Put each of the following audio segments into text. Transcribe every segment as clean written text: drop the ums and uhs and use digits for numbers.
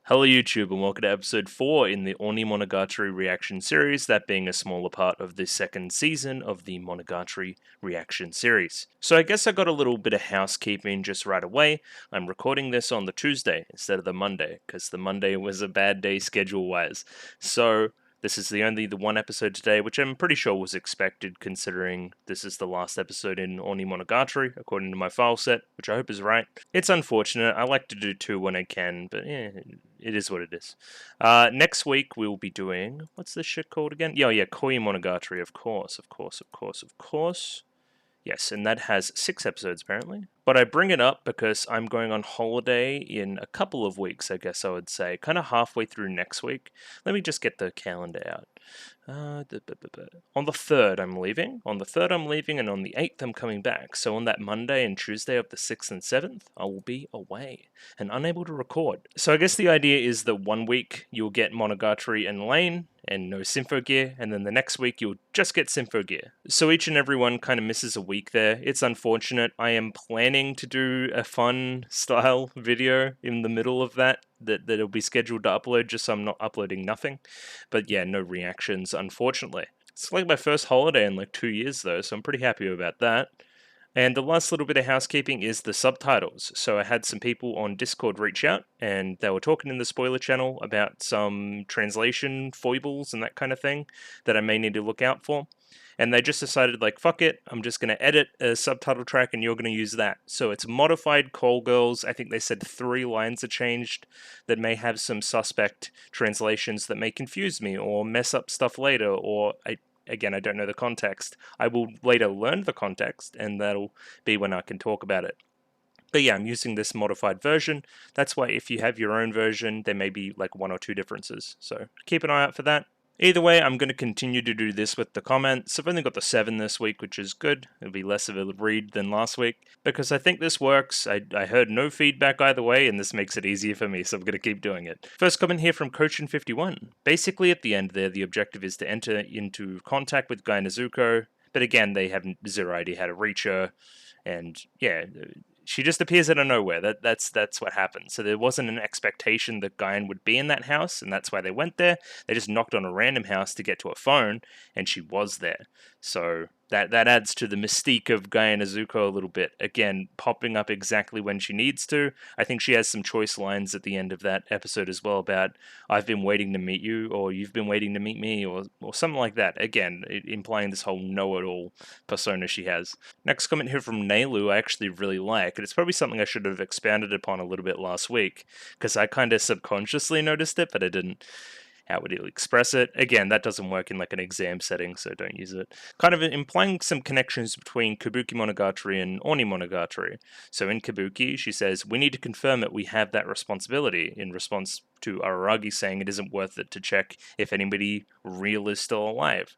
Hello YouTube and welcome to episode 4 in the Onimonogatari reaction series, that being a smaller part of the second season of the Monogatari reaction series. So I guess I got a little bit of housekeeping just right away. I'm recording this on the Tuesday instead of the Monday, because the Monday was a bad day schedule-wise. So this is the one episode today, which I'm pretty sure was expected considering this is the last episode in Onimonogatari, according to my file set, which I hope is right. It's unfortunate. I like to do 2 when I can, but yeah, it is what it is. Next week we'll be doing, what's this shit called again? Yeah, Koi Monogatari, of course. Yes, and that has 6 episodes apparently. But I bring it up because I'm going on holiday in a couple of weeks, I guess I would say. Kind of halfway through next week. Let me just get the calendar out. On the 3rd I'm leaving. On the 3rd I'm leaving, and on the 8th I'm coming back. So on that Monday and Tuesday of the 6th and 7th, I will be away and unable to record. So I guess the idea is that 1 week you'll get Monogatari and Lain, and no Symphogear, and then the next week you'll just get Symphogear. So each and every one kind of misses a week there. It's unfortunate. I am planning to do a fun style video in the middle of that'll be scheduled to upload, just so I'm not uploading nothing. But yeah, no reactions, unfortunately. It's like my first holiday in like 2 years though, so I'm pretty happy about that. And the last little bit of housekeeping is the subtitles. So I had some people on Discord reach out, and they were talking in the spoiler channel about some translation foibles and that kind of thing that I may need to look out for. And they just decided, like, fuck it, I'm just going to edit a subtitle track and you're going to use that. So it's modified Call Girls. I think they said 3 lines are changed that may have some suspect translations that may confuse me or mess up stuff later, or Again, I don't know the context. I will later learn the context, and that'll be when I can talk about it. But yeah, I'm using this modified version. That's why if you have your own version, there may be like 1 or 2 differences. So keep an eye out for that. Either way, I'm going to continue to do this with the comments. I've only got the 7 this week, which is good. It'll be less of a read than last week, because I think this works. I heard no feedback either way, and this makes it easier for me, so I'm going to keep doing it. First comment here from Cochin51. Basically, at the end there, the objective is to enter into contact with Guy Nezuko, but again, they have zero idea how to reach her, and yeah, she just appears out of nowhere. That's what happened. So there wasn't an expectation that Guyan would be in that house, and that's why they went there. They just knocked on a random house to get to a phone, and she was there. So that adds to the mystique of Guyan Nezuko a little bit. Again, popping up exactly when she needs to. I think she has some choice lines at the end of that episode as well about, I've been waiting to meet you, or you've been waiting to meet me, or something like that. Again, implying this whole know-it-all persona she has. Next comment here from Nailu I actually really like, and it's probably something I should have expanded upon a little bit last week, because I kind of subconsciously noticed it, but I didn't. How would you express it? Again, that doesn't work in like an exam setting, so don't use it. Kind of implying some connections between Kabuki Monogatari and Onimonogatari. So in Kabuki, she says, we need to confirm that we have that responsibility, in response to Araragi saying it isn't worth it to check if anybody real is still alive.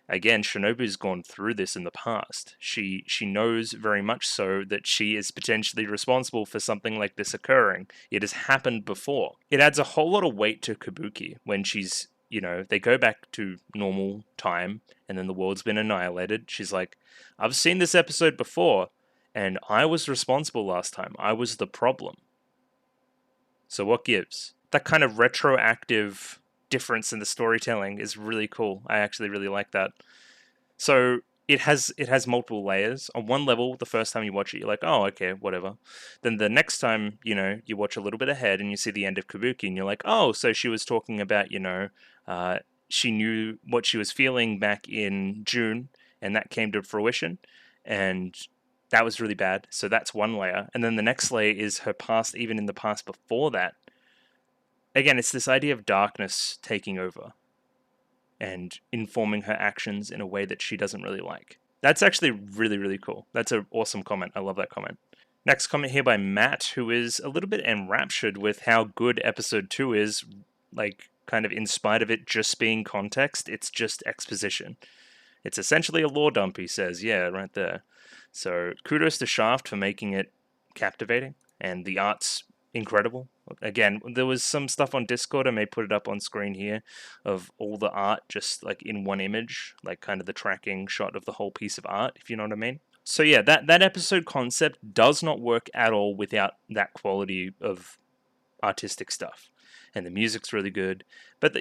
Again, Shinobu's gone through this in the past. She knows very much so that she is potentially responsible for something like this occurring. It has happened before. It adds a whole lot of weight to Kabuki when she's, they go back to normal time and then the world's been annihilated. She's like, I've seen this episode before and I was responsible last time. I was the problem. So what gives? That kind of retroactive difference in the storytelling is really cool. I actually really like that. So it has multiple layers. On one level, the first time you watch it, you're like, oh, okay, whatever. Then the next time, you watch a little bit ahead and you see the end of Kabuki and you're like, oh, so she was talking about, she knew what she was feeling back in June and that came to fruition. And that was really bad. So that's one layer. And then the next layer is her past, even in the past before that. Again, it's this idea of darkness taking over and informing her actions in a way that she doesn't really like. That's actually really, really cool. That's an awesome comment. I love that comment. Next comment here by Matt, who is a little bit enraptured with how good episode 2 is, like, kind of in spite of it just being context, it's just exposition. It's essentially a lore dump, he says. Yeah, right there. So kudos to Shaft for making it captivating, and the art's incredible. Again, there was some stuff on Discord, I may put it up on screen here, of all the art just like in one image, like kind of the tracking shot of the whole piece of art, if you know what I mean. So yeah, that episode concept does not work at all without that quality of artistic stuff. and the music's really good. But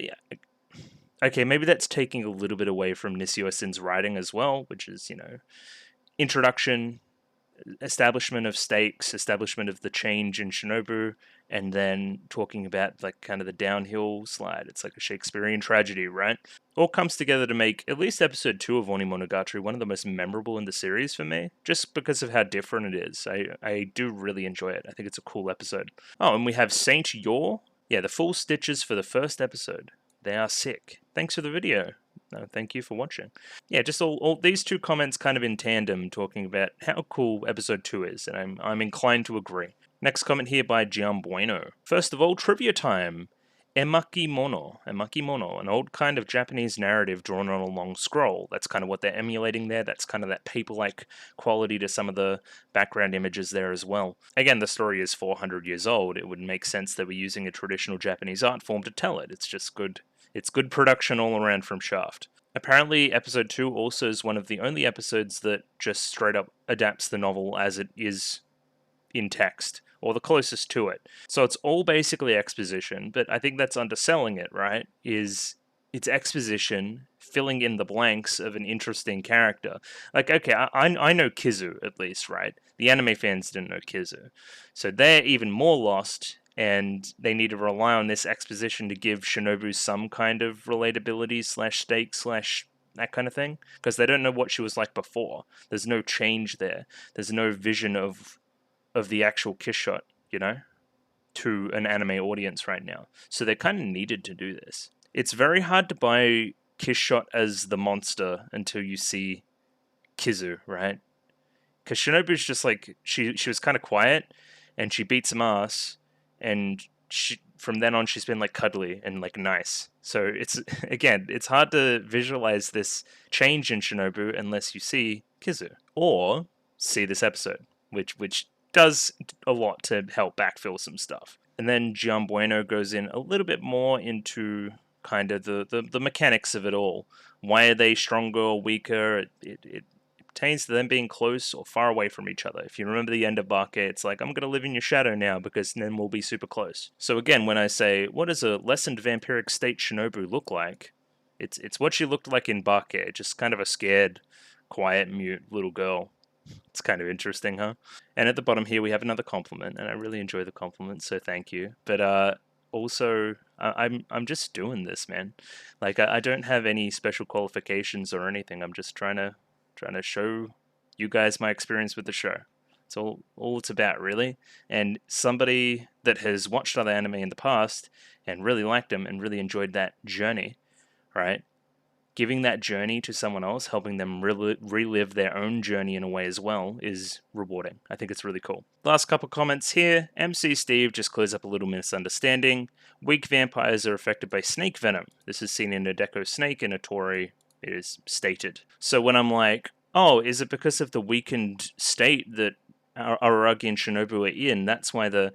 okay, maybe that's taking a little bit away from Nishio-sen's writing as well, which is, introduction, establishment of stakes, establishment of the change in Shinobu, and then talking about like kind of the downhill slide. It's like a Shakespearean tragedy, right? All comes together to make at least episode 2 of Onimonogatari one of the most memorable in the series for me, just because of how different it is. I do really enjoy it. I think it's a cool episode. Oh, and we have Saint Yor. Yeah, the full stitches for the first episode. They are sick. Thanks for the video. Thank you for watching. Yeah, just all these two comments kind of in tandem talking about how cool episode 2 is, and I'm inclined to agree. Next comment here by Gian Bueno. First of all, trivia time. Emakimono, an old kind of Japanese narrative drawn on a long scroll. That's kind of what they're emulating there. That's kind of that paper-like quality to some of the background images there as well. Again, the story is 400 years old. It would make sense that we're using a traditional Japanese art form to tell it. It's just good. It's good production all around from Shaft. Apparently, episode 2 also is one of the only episodes that just straight up adapts the novel as it is in text, or the closest to it. So it's all basically exposition, but I think that's underselling it, right? It's exposition filling in the blanks of an interesting character. Like, okay, I know Kizu at least, right? The anime fans didn't know Kizu. So they're even more lost, and they need to rely on this exposition to give Shinobu some kind of relatability / stake / that kind of thing, because they don't know what she was like before. There's no change there. There's no vision of the actual kiss shot, to an anime audience right now. So they kind of needed to do this. It's very hard to buy kiss shot as the monster until you see Kizu, right? Because Shinobu's just like, she was kind of quiet, and she beats some ass, and from then on she's been like cuddly and like nice. So it's hard to visualize this change in Shinobu unless you see Kizu or see this episode, which does a lot to help backfill some stuff. And then Gian Bueno goes in a little bit more into kind of the mechanics of it all. Why are they stronger or weaker? It pertains to them being close or far away from each other. If you remember the end of Bake, it's like, I'm going to live in your shadow now because then we'll be super close. So again, when I say, what does a lessened vampiric state Shinobu look like? It's what she looked like in Bake, just kind of a scared, quiet, mute little girl. It's kind of interesting, huh? And at the bottom here, we have another compliment, and I really enjoy the compliment, so thank you. But also, I'm just doing this, man. Like, I don't have any special qualifications or anything. I'm just trying to show you guys my experience with the show. It's all it's about, really. And somebody that has watched other anime in the past and really liked them and really enjoyed that journey, right? Giving that journey to someone else, helping them relive their own journey in a way as well, is rewarding. I think it's really cool. Last couple comments here. MC Steve just clears up a little misunderstanding. Weak vampires are affected by snake venom. This is seen in Nadeko Snake and Atori. It is stated. So when I'm like, oh, is it because of the weakened state that Araragi and Shinobu are in? That's why the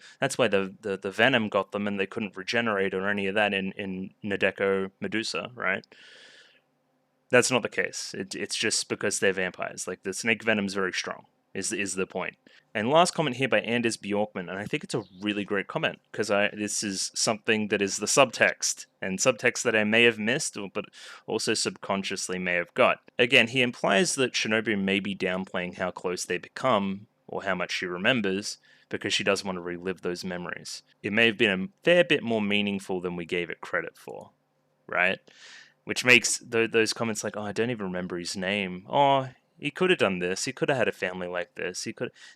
venom got them and they couldn't regenerate or any of that in Nadeko Medusa, right? That's not the case. It's just because they're vampires. Like, the snake venom's very strong, is the point. And last comment here by Anders Bjorkman, and I think it's a really great comment, because this is something that is the subtext, and subtext that I may have missed, but also subconsciously may have got. Again, he implies that Shinobu may be downplaying how close they become, or how much she remembers, because she doesn't want to relive those memories. It may have been a fair bit more meaningful than we gave it credit for, right? Which makes those comments like, oh, I don't even remember his name. Oh, he could have done this. He could have had a family like this.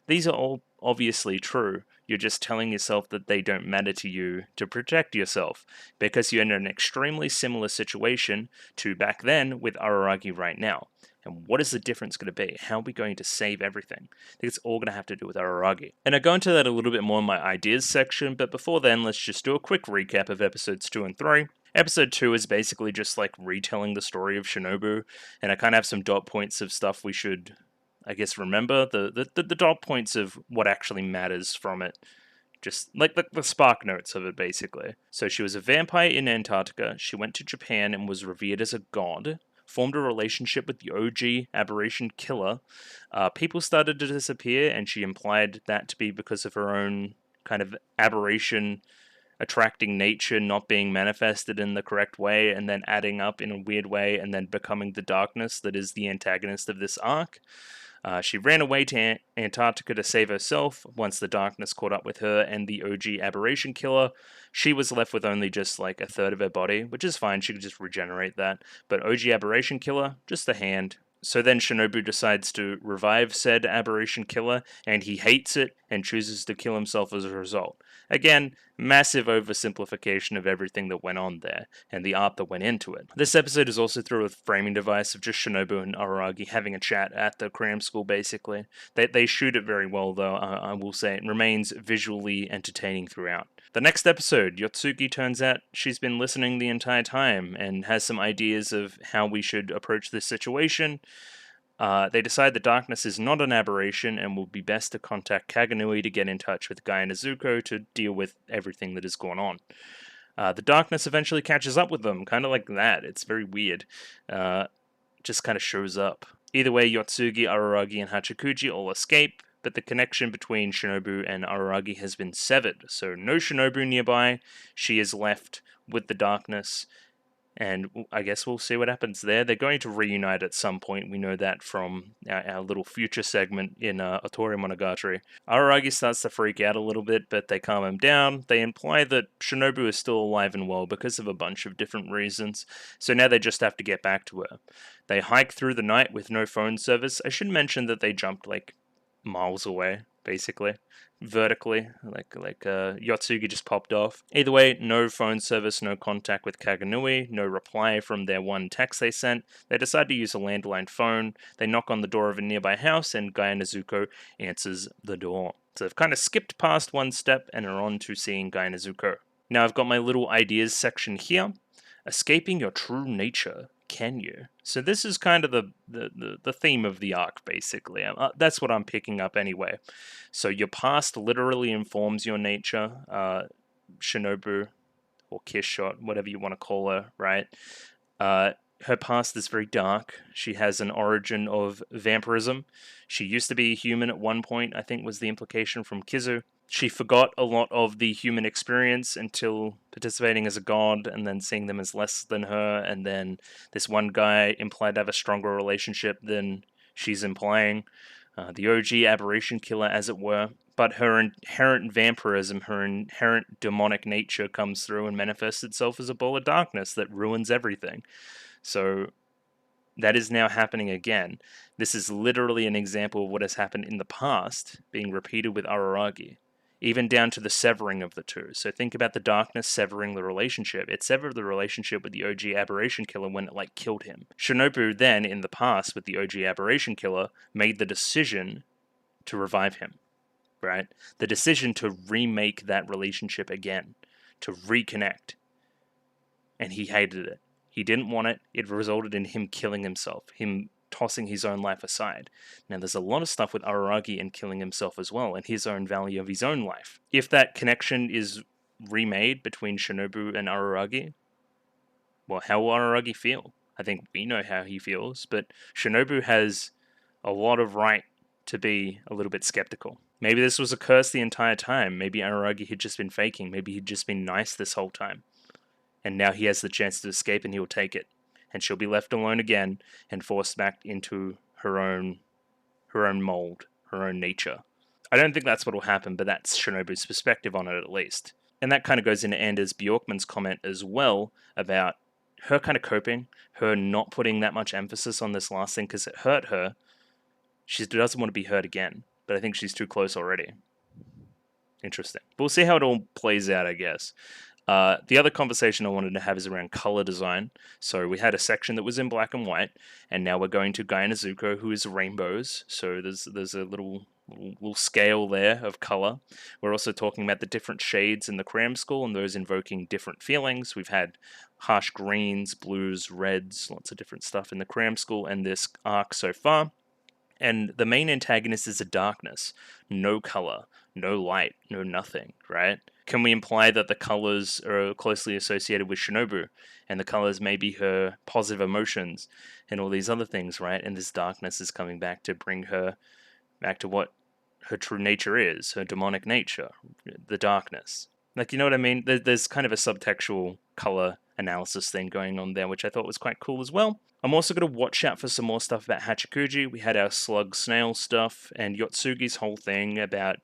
These are all obviously true. You're just telling yourself that they don't matter to you to protect yourself, because you're in an extremely similar situation to back then with Araragi right now. And what is the difference going to be? How are we going to save everything? I think it's all going to have to do with Araragi. And I'll go into that a little bit more in my ideas section, but before then, let's just do a quick recap of episodes 2 and 3. Episode 2 is basically just like retelling the story of Shinobu, and I kind of have some dot points of stuff we should, I guess, remember. The dot points of what actually matters from it. Just like the spark notes of it, basically. So she was a vampire in Antarctica, she went to Japan and was revered as a god, formed a relationship with the OG aberration killer. People started to disappear, and she implied that to be because of her own kind of aberration attracting nature, not being manifested in the correct way, and then adding up in a weird way, and then becoming the darkness that is the antagonist of this arc. She ran away to Antarctica to save herself. Once the darkness caught up with her and the OG aberration killer, she was left with only just like a third of her body, which is fine, she could just regenerate that. But OG aberration killer, just the hand. So then Shinobu decides to revive said aberration killer, and he hates it and chooses to kill himself as a result. Again, massive oversimplification of everything that went on there, and the art that went into it. This episode is also through a framing device of just Shinobu and Araragi having a chat at the cram school, basically. They shoot it very well, though, I will say. It remains visually entertaining throughout. The next episode, Yotsuki turns out she's been listening the entire time and has some ideas of how we should approach this situation. They decide the darkness is not an aberration and will be best to contact Kaganui to get in touch with Guy and Nezuko to deal with everything that has gone on. The darkness eventually catches up with them, kind of like that. It's very weird. Just kind of shows up. Either way, Yotsugi, Araragi, and Hachikuji all escape, but the connection between Shinobu and Araragi has been severed, so no Shinobu nearby. She is left with the darkness, and I guess we'll see what happens there. They're going to reunite at some point. We know that from our little future segment in Otori Monogatari. Araragi starts to freak out a little bit, but they calm him down. They imply that Shinobu is still alive and well because of a bunch of different reasons, so now they just have to get back to her. They hike through the night with no phone service. I should mention that they jumped like miles away, basically. Vertically, like Yotsugi just popped off. Either way, no phone service, no contact with Kaganui, no reply from their one text they sent. They decide to use a landline phone. They knock on the door of a nearby house, and Guy Nezuko answers the door. So they've kind of skipped past one step and are on to seeing Guy Nezuko. Now I've got my little ideas section here. Escaping your true nature. Can you? So this is kind of the theme of the arc, basically. That's what I'm picking up anyway. So your past literally informs your nature. Shinobu, or Kishot, whatever you want to call her, right? Her past is very dark. She has an origin of vampirism. She used to be a human at one point, I think was the implication from Kizu. She forgot a lot of the human experience until participating as a god and then seeing them as less than her, and then this one guy implied to have a stronger relationship than she's implying. The OG aberration killer, as it were. But her inherent vampirism, her inherent demonic nature comes through and manifests itself as a ball of darkness that ruins everything. So that is now happening again. This is literally an example of what has happened in the past being repeated with Araragi, even down to the severing of the two. So think about the darkness severing the relationship. It severed the relationship with the OG aberration killer when it killed him. Shinobu then, in the past with the OG aberration killer, made the decision to revive him, right? The decision to remake that relationship again, to reconnect. And he hated it. He didn't want it. It resulted in him killing himself, him tossing his own life aside. Now, there's a lot of stuff with Araragi and killing himself as well, and his own value of his own life. If that connection is remade between Shinobu and Araragi, well, how will Araragi feel? I think we know how he feels, but Shinobu has a lot of right to be a little bit skeptical. Maybe this was a curse the entire time. Maybe Araragi had just been faking. Maybe he'd just been nice this whole time. And now he has the chance to escape and he'll take it. And she'll be left alone again and forced back into her own mold, her own nature. I don't think that's what will happen, but that's Shinobu's perspective on it at least. And that kind of goes into Anders Bjorkman's comment as well about her kind of coping, her not putting that much emphasis on this last thing because it hurt her. She doesn't want to be hurt again, but I think she's too close already. Interesting. But we'll see how it all plays out, I guess. The other conversation I wanted to have is around color design. So we had a section that was in black and white, and now we're going to Guy Nezuko, who is rainbows. So there's a little scale there of color. We're also talking about the different shades in the cram school and those invoking different feelings. We've had harsh greens, blues, reds, lots of different stuff in the cram school and this arc so far. And the main antagonist is a darkness. No color, no light, no nothing, right? Can we imply that the colors are closely associated with Shinobu, and the colors may be her positive emotions and all these other things, right? And this darkness is coming back to bring her back to what her true nature is, her demonic nature, the darkness. Like, you know what I mean? There's kind of a subtextual color analysis thing going on there, which I thought was quite cool as well. I'm also going to watch out for some more stuff about Hachikuji. We had our slug snail stuff, and Yotsugi's whole thing about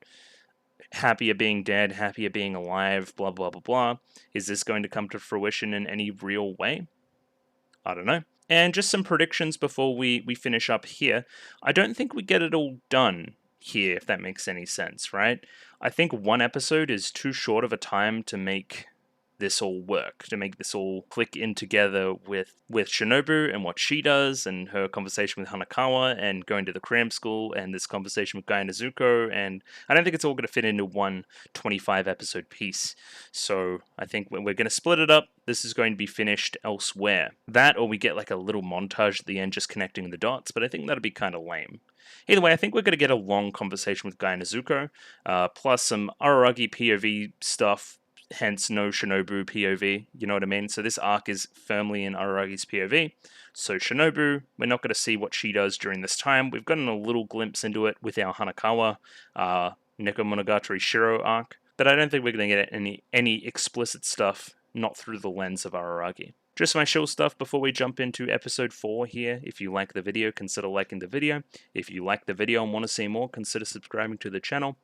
happier being dead, happier being alive, blah, blah, blah, blah. Is this going to come to fruition in any real way? I don't know. And just some predictions before we finish up here. I don't think we get it all done here, if that makes any sense, right? I think one episode is too short of a time to make this all work, to make this all click in together with Shinobu and what she does, and her conversation with Hanakawa, and going to the cram school, and this conversation with Guy Nezuko, and I don't think it's all going to fit into one 25-episode piece. So I think we're going to split it up. This is going to be finished elsewhere. That, or we get like a little montage at the end just connecting the dots, but I think that'll be kind of lame. Either way, I think we're going to get a long conversation with Guy Nezuko, plus some Araragi POV stuff, hence no Shinobu POV, you know what I mean? So this arc is firmly in Araragi's POV. So Shinobu, we're not going to see what she does during this time. We've gotten a little glimpse into it with our Hanakawa Nekomonogatari Shiro arc, but I don't think we're going to get any explicit stuff, not through the lens of Araragi. Just my chill stuff before we jump into episode 4 here. If you like the video, consider liking the video. If you like the video and want to see more, consider subscribing to the channel.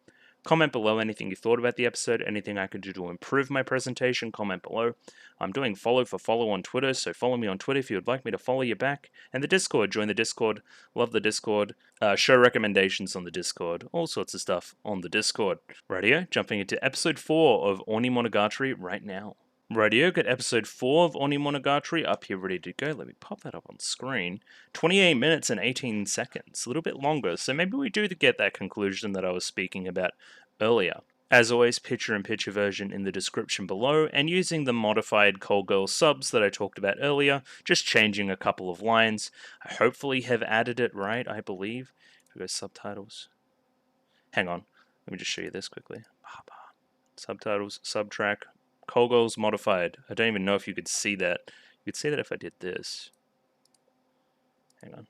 Comment below anything you thought about the episode, anything I could do to improve my presentation, comment below. I'm doing follow for follow on Twitter, so follow me on Twitter if you would like me to follow you back. And the Discord, join the Discord, love the Discord, show recommendations on the Discord, all sorts of stuff on the Discord. Radio, jumping into episode 4 of Onimonogatari right now. Radio, got episode 4 of Onimonogatari up here ready to go. Let me pop that up on screen. 28 minutes and 18 seconds, a little bit longer, so maybe we do get that conclusion that I was speaking about earlier. As always, picture-in-picture version in the description below, and using the modified Call Girl subs that I talked about earlier, just changing a couple of lines. I hopefully have added it right, I believe. If we go subtitles. Hang on, let me just show you this quickly. Subtitles, subtrack. Call Girls modified. I don't even know if you could see that. You could see that if I did this. Hang on.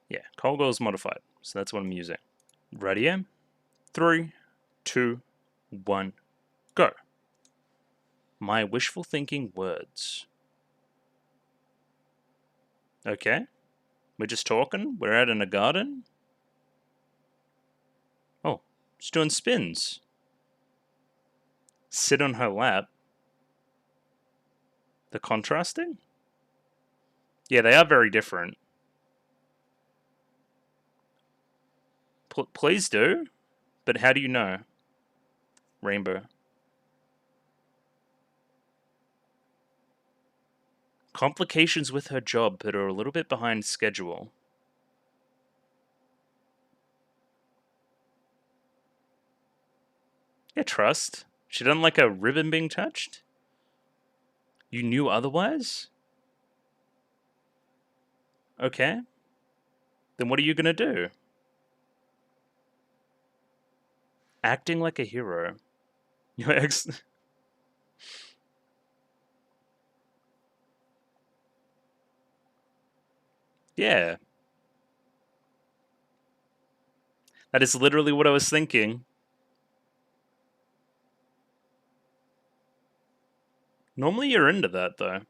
Yeah, Call Girls modified. So that's what I'm using. Ready? 3, 2, 1, go. My wishful thinking words. Okay. We're just talking. We're out in a garden. Oh, just doing spins. Sit on her lap. The contrasting? Yeah, they are very different. Please do. But how do you know? Rainbow. Complications with her job, but are a little bit behind schedule. Yeah, trust. She doesn't like a ribbon being touched? You knew otherwise? Okay. Then what are you gonna do? Acting like a hero. Your ex... Yeah. That is literally what I was thinking. Normally you're into that, though.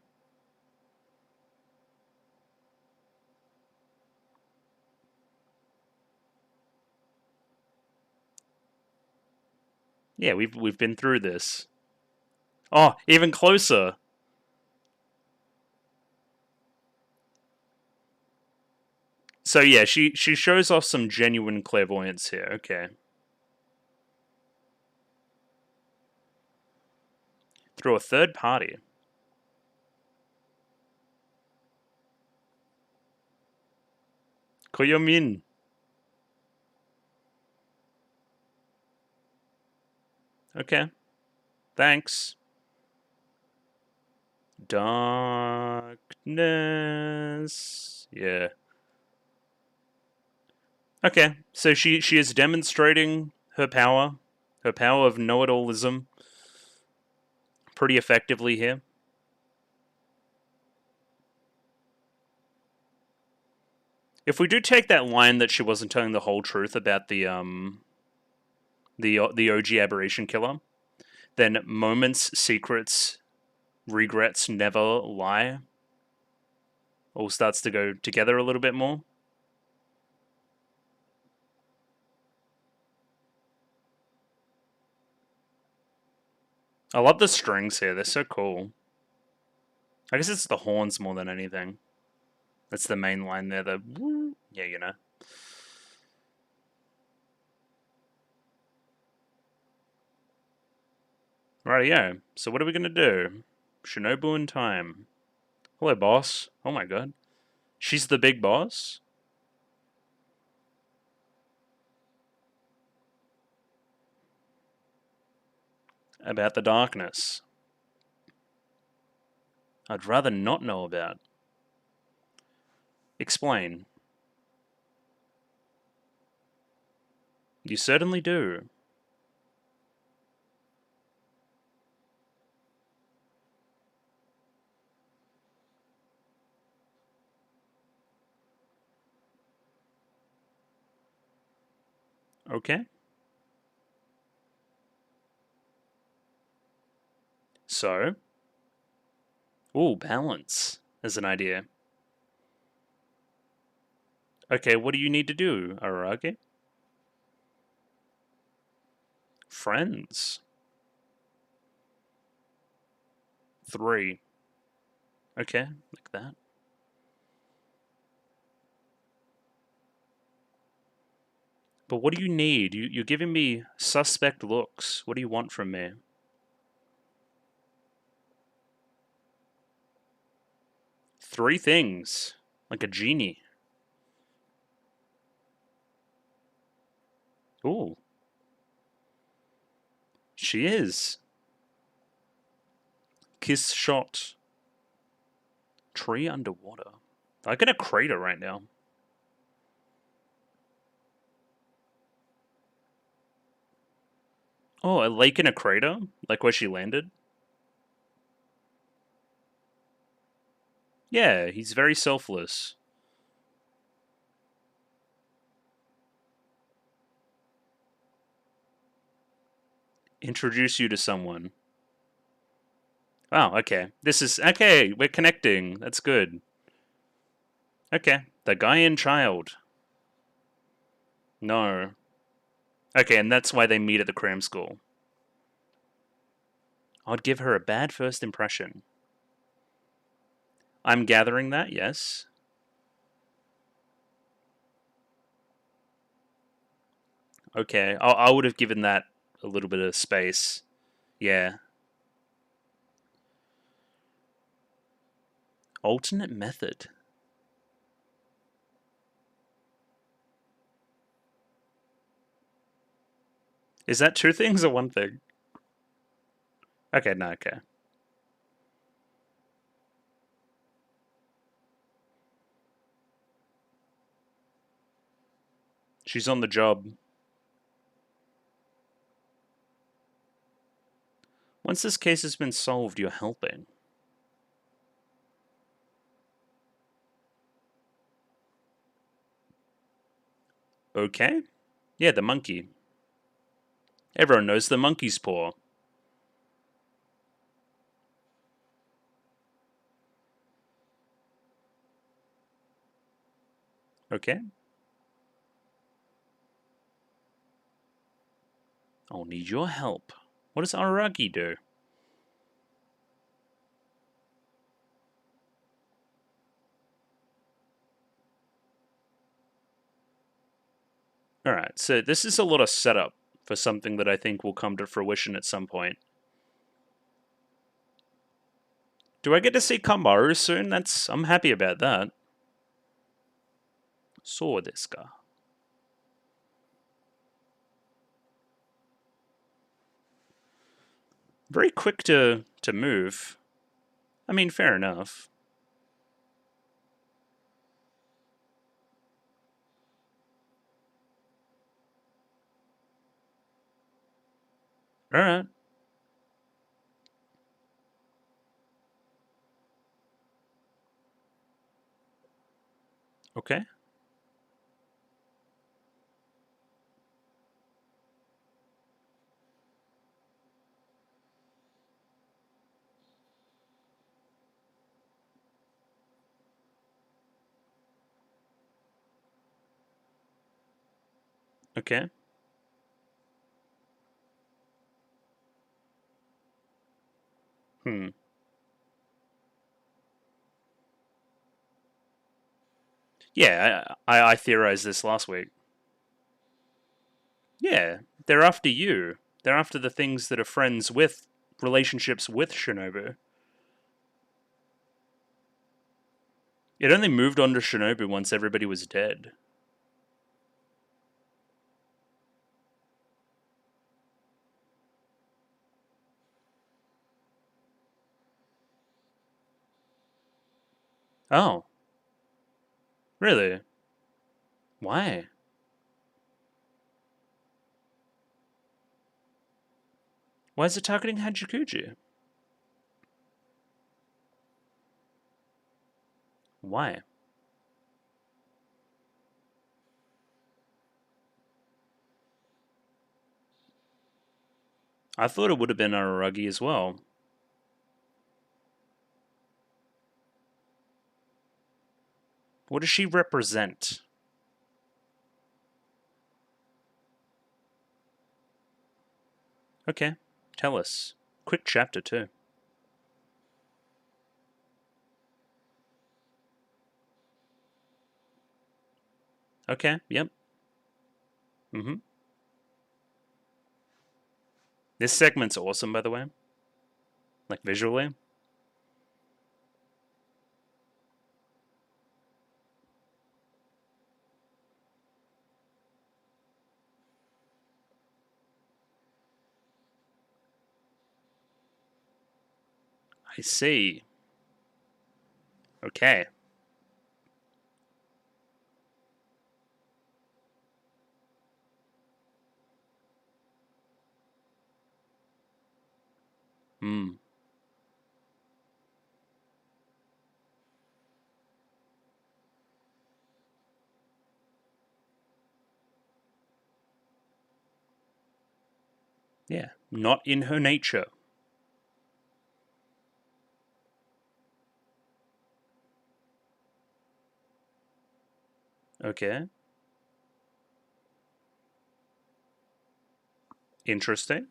Yeah, we've been through this. Oh, even closer. So yeah, she shows off some genuine clairvoyance here. Okay. Through a third party. Koyomin. Okay. Thanks. Darkness. Yeah. Okay. So she is demonstrating her power of know-it-allism pretty effectively here. If we do take that line that she wasn't telling the whole truth about the OG aberration killer, then moments, secrets, regrets never lie. All starts to go together a little bit more. I love the strings here. They're so cool. I guess it's the horns more than anything. That's the main line there. The yeah, you know. Rightio. So what are we gonna do? Shinobu in time. Hello, boss. Oh my god. She's the big boss? About the darkness. I'd rather not know about. Explain. You certainly do. Okay. So? Ooh, balance is an idea. Okay, what do you need to do, Araragi? Friends. 3. Okay, like that. But what do you need? You're giving me suspect looks. What do you want from me? Three things. Like a genie. Ooh. She is. Kiss shot. Tree underwater. I get a crater right now. Oh, a lake in a crater? Like where she landed? Yeah, he's very selfless. Introduce you to someone. Oh, okay. This is... Okay, we're connecting. That's good. Okay. The guy and child. No. Okay, and that's why they meet at the cram school. I'd give her a bad first impression. I'm gathering that, yes. Okay, I would have given that a little bit of space. Yeah. Alternate method. Is that two things or one thing? Okay, no, okay. She's on the job. Once this case has been solved, you're helping. Okay. Yeah, the monkey. Everyone knows the monkey's paw. Okay. I'll need your help. What does Araragi do? Alright, so this is a lot of setup for something that I think will come to fruition at some point. Do I get to see Kamaru soon? I'm happy about that. So desu ka. Very quick to move. I mean, fair enough. Alright. Okay. Okay. Hmm. Yeah, I theorized this last week. Yeah, they're after you. They're after the things that are friends with relationships with Shinobu. It only moved on to Shinobu once everybody was dead. Oh, really? Why? Why is it targeting Hachikuji? Why? I thought it would have been Araragi as well. What does she represent? Okay, tell us. Quick chapter, too. Okay, yep. Mm-hmm. This segment's awesome, by the way. Like, visually. I see. Okay. Hmm. Yeah. Not in her nature. Okay. Interesting.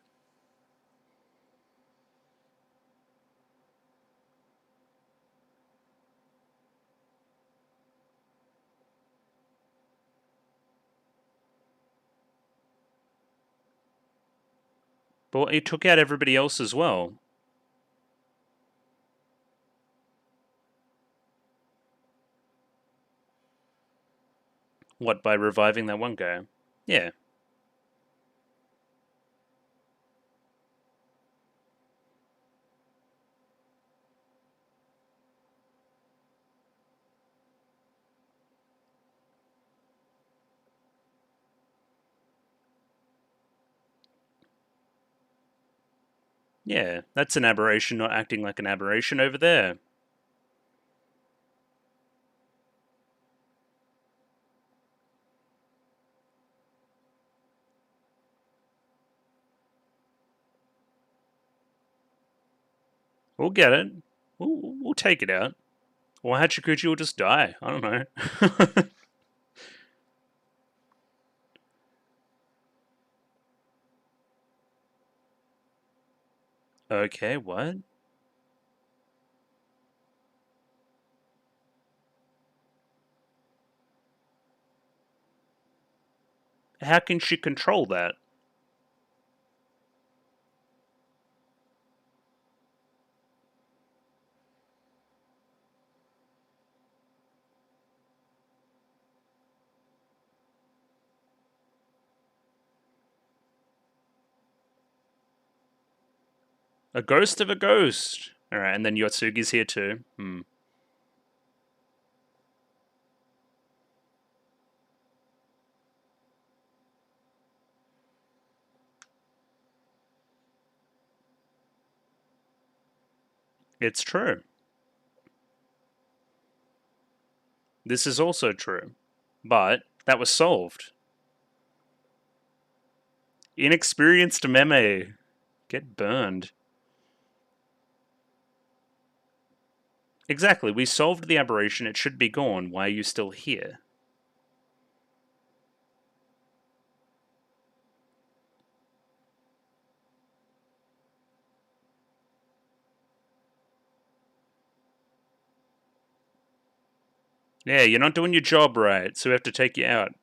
But it took out everybody else as well. What, by reviving that one guy? Yeah. Yeah. That's an aberration not acting like an aberration over there. We'll get it. We'll take it out. Or Hachikuji will just die. I don't know. Okay, what? How can she control that? A ghost of a ghost. Alright, and then Yotsugi's here too. Hmm. It's true. This is also true. But that was solved. Inexperienced meme. Get burned. Exactly, we solved the aberration, it should be gone. Why are you still here? Yeah, you're not doing your job right, so we have to take you out.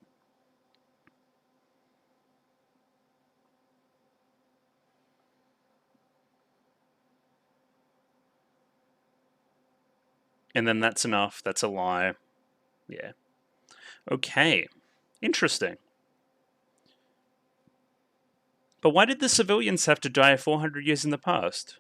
And then that's enough. That's a lie. Yeah. Okay. Interesting. But why did the civilians have to die 400 years in the past?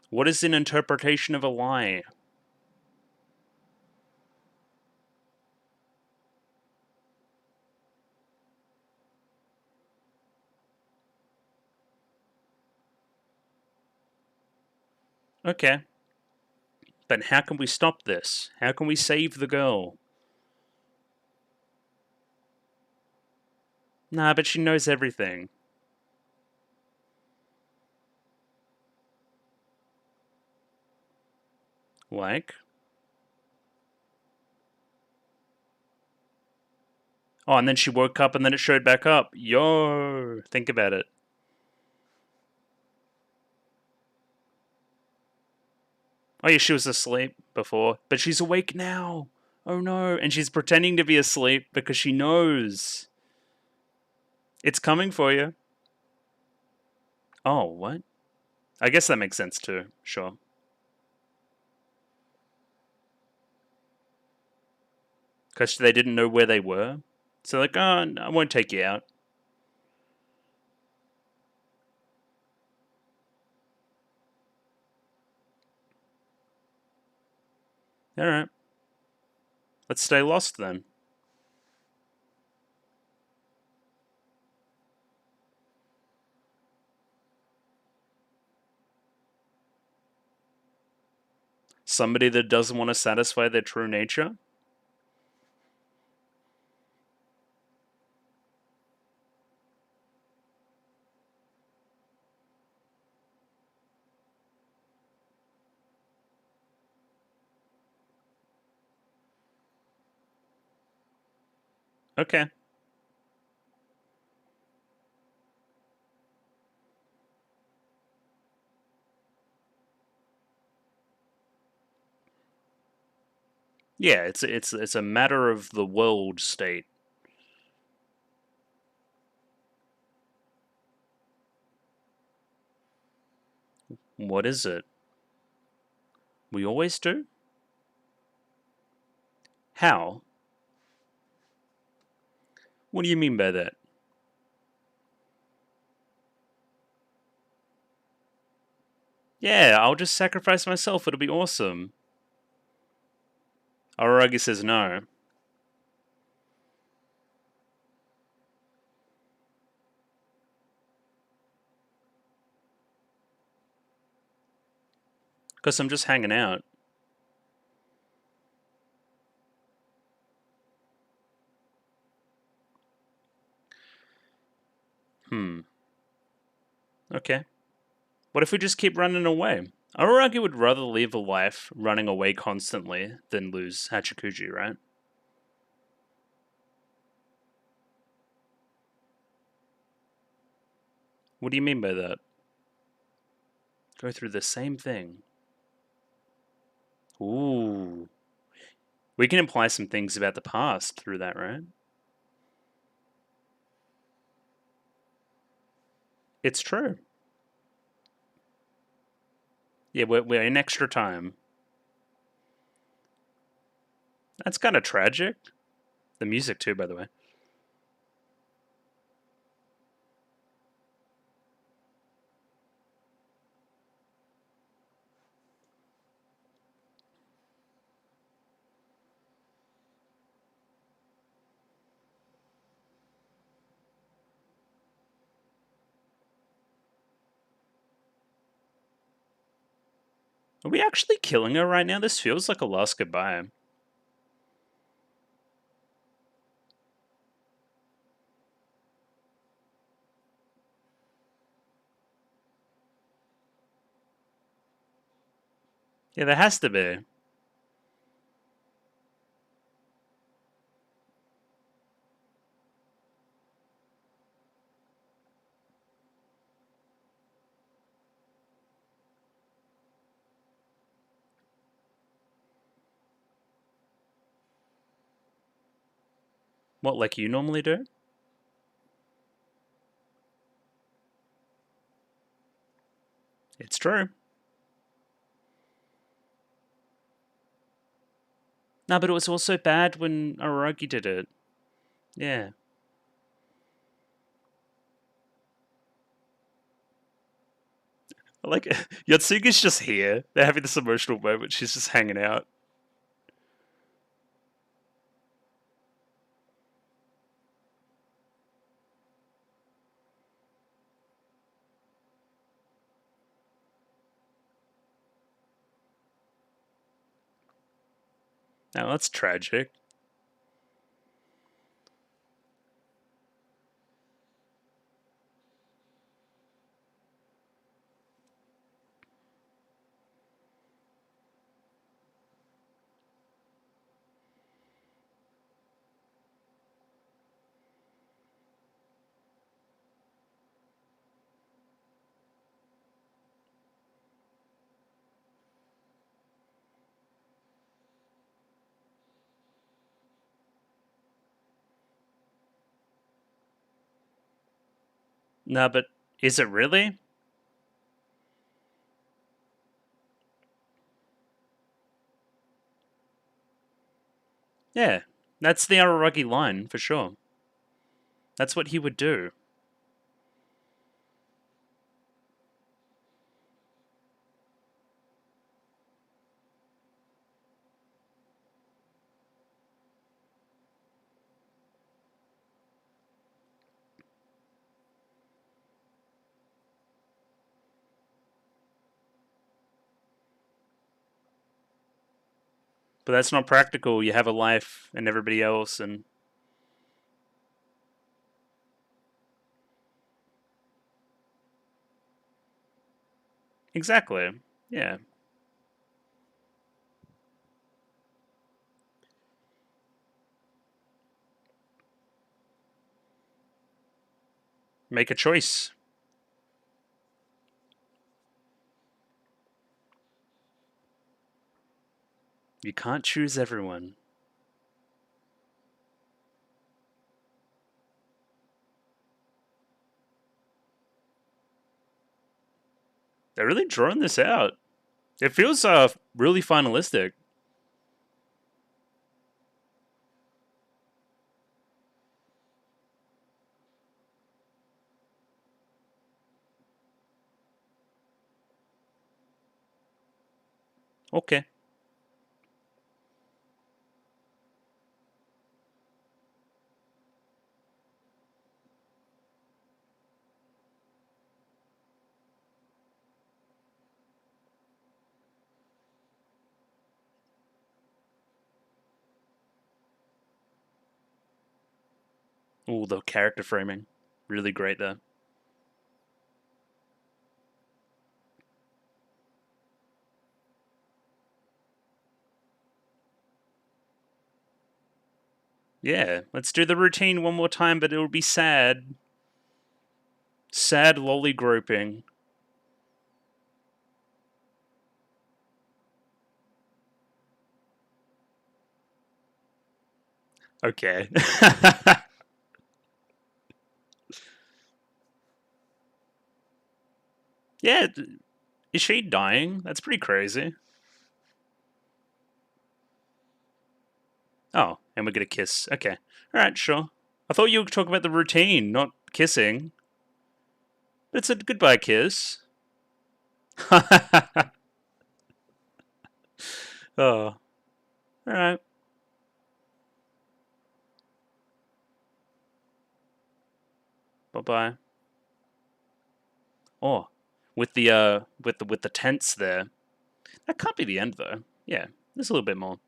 What is an interpretation of a lie? Okay. But how can we stop this? How can we save the girl? Nah, but she knows everything. Like? Oh, and then she woke up and then it showed back up. Yo, think about it. Oh yeah, she was asleep before, but she's awake now. Oh no, and she's pretending to be asleep because she knows. It's coming for you. Oh, what? I guess that makes sense too, sure. Because they didn't know where they were. So like, oh, no, I won't take you out. Alright. Let's stay lost then. Somebody that doesn't want to satisfy their true nature? Okay. Yeah, it's a matter of the world state. What is it? We always do? How? What do you mean by that? Yeah, I'll just sacrifice myself. It'll be awesome. Araragi says no. Because I'm just hanging out. Hmm. Okay. What if we just keep running away? Araragi would rather live a life running away constantly than lose Hachikuji, right? What do you mean by that? Go through the same thing. Ooh. We can imply some things about the past through that, right? It's true. Yeah, we're in extra time. That's kind of tragic. The music, too, by the way. Are we actually killing her right now? This feels like a last goodbye. Yeah, there has to be. What, like you normally do? It's true. No, but it was also bad when Araki did it. Yeah. Like, Yatsugi's just here. They're having this emotional moment. She's just hanging out. Now, that's tragic. No, but is it really? Yeah. That's the Araki line, for sure. That's what he would do. But that's not practical. You have a life and everybody else, and exactly. Yeah. Make a choice. You can't choose everyone. They're really drawing this out. It feels really finalistic. Okay. Ooh, the character framing. Really great there. Yeah, let's do the routine one more time, but it'll be sad. Sad lolly groping. Okay. Yeah, is she dying? That's pretty crazy. Oh, and we're gonna kiss. Okay. Alright, sure. I thought you were talking about the routine, not kissing. It's a goodbye kiss. Oh. Alright. Bye bye. Oh. With the tents there. That can't be the end though. Yeah, there's a little bit more.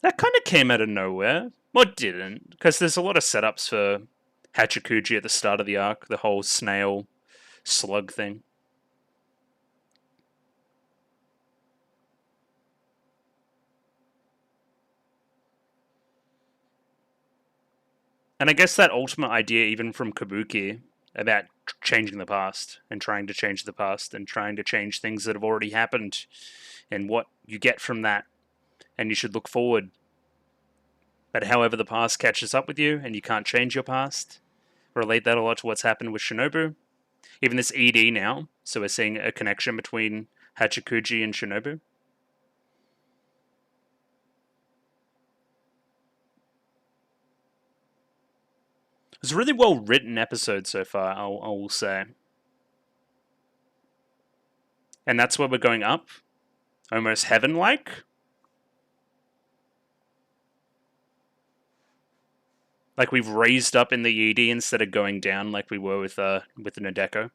That kind of came out of nowhere. Well, it didn't, because there's a lot of setups for Hachikuji at the start of the arc, the whole snail slug thing. And I guess that ultimate idea, even from Kabuki, about changing the past and trying to change the past and trying to change things that have already happened and what you get from that, and you should look forward. But however the past catches up with you and you can't change your past, relate that a lot to what's happened with Shinobu. Even this ED now, so we're seeing a connection between Hachikuji and Shinobu. It's a really well written episode so far, I will say. And that's where we're going up. Almost heaven-like. Like we've raised up in the ED instead of going down like we were with Nadeko.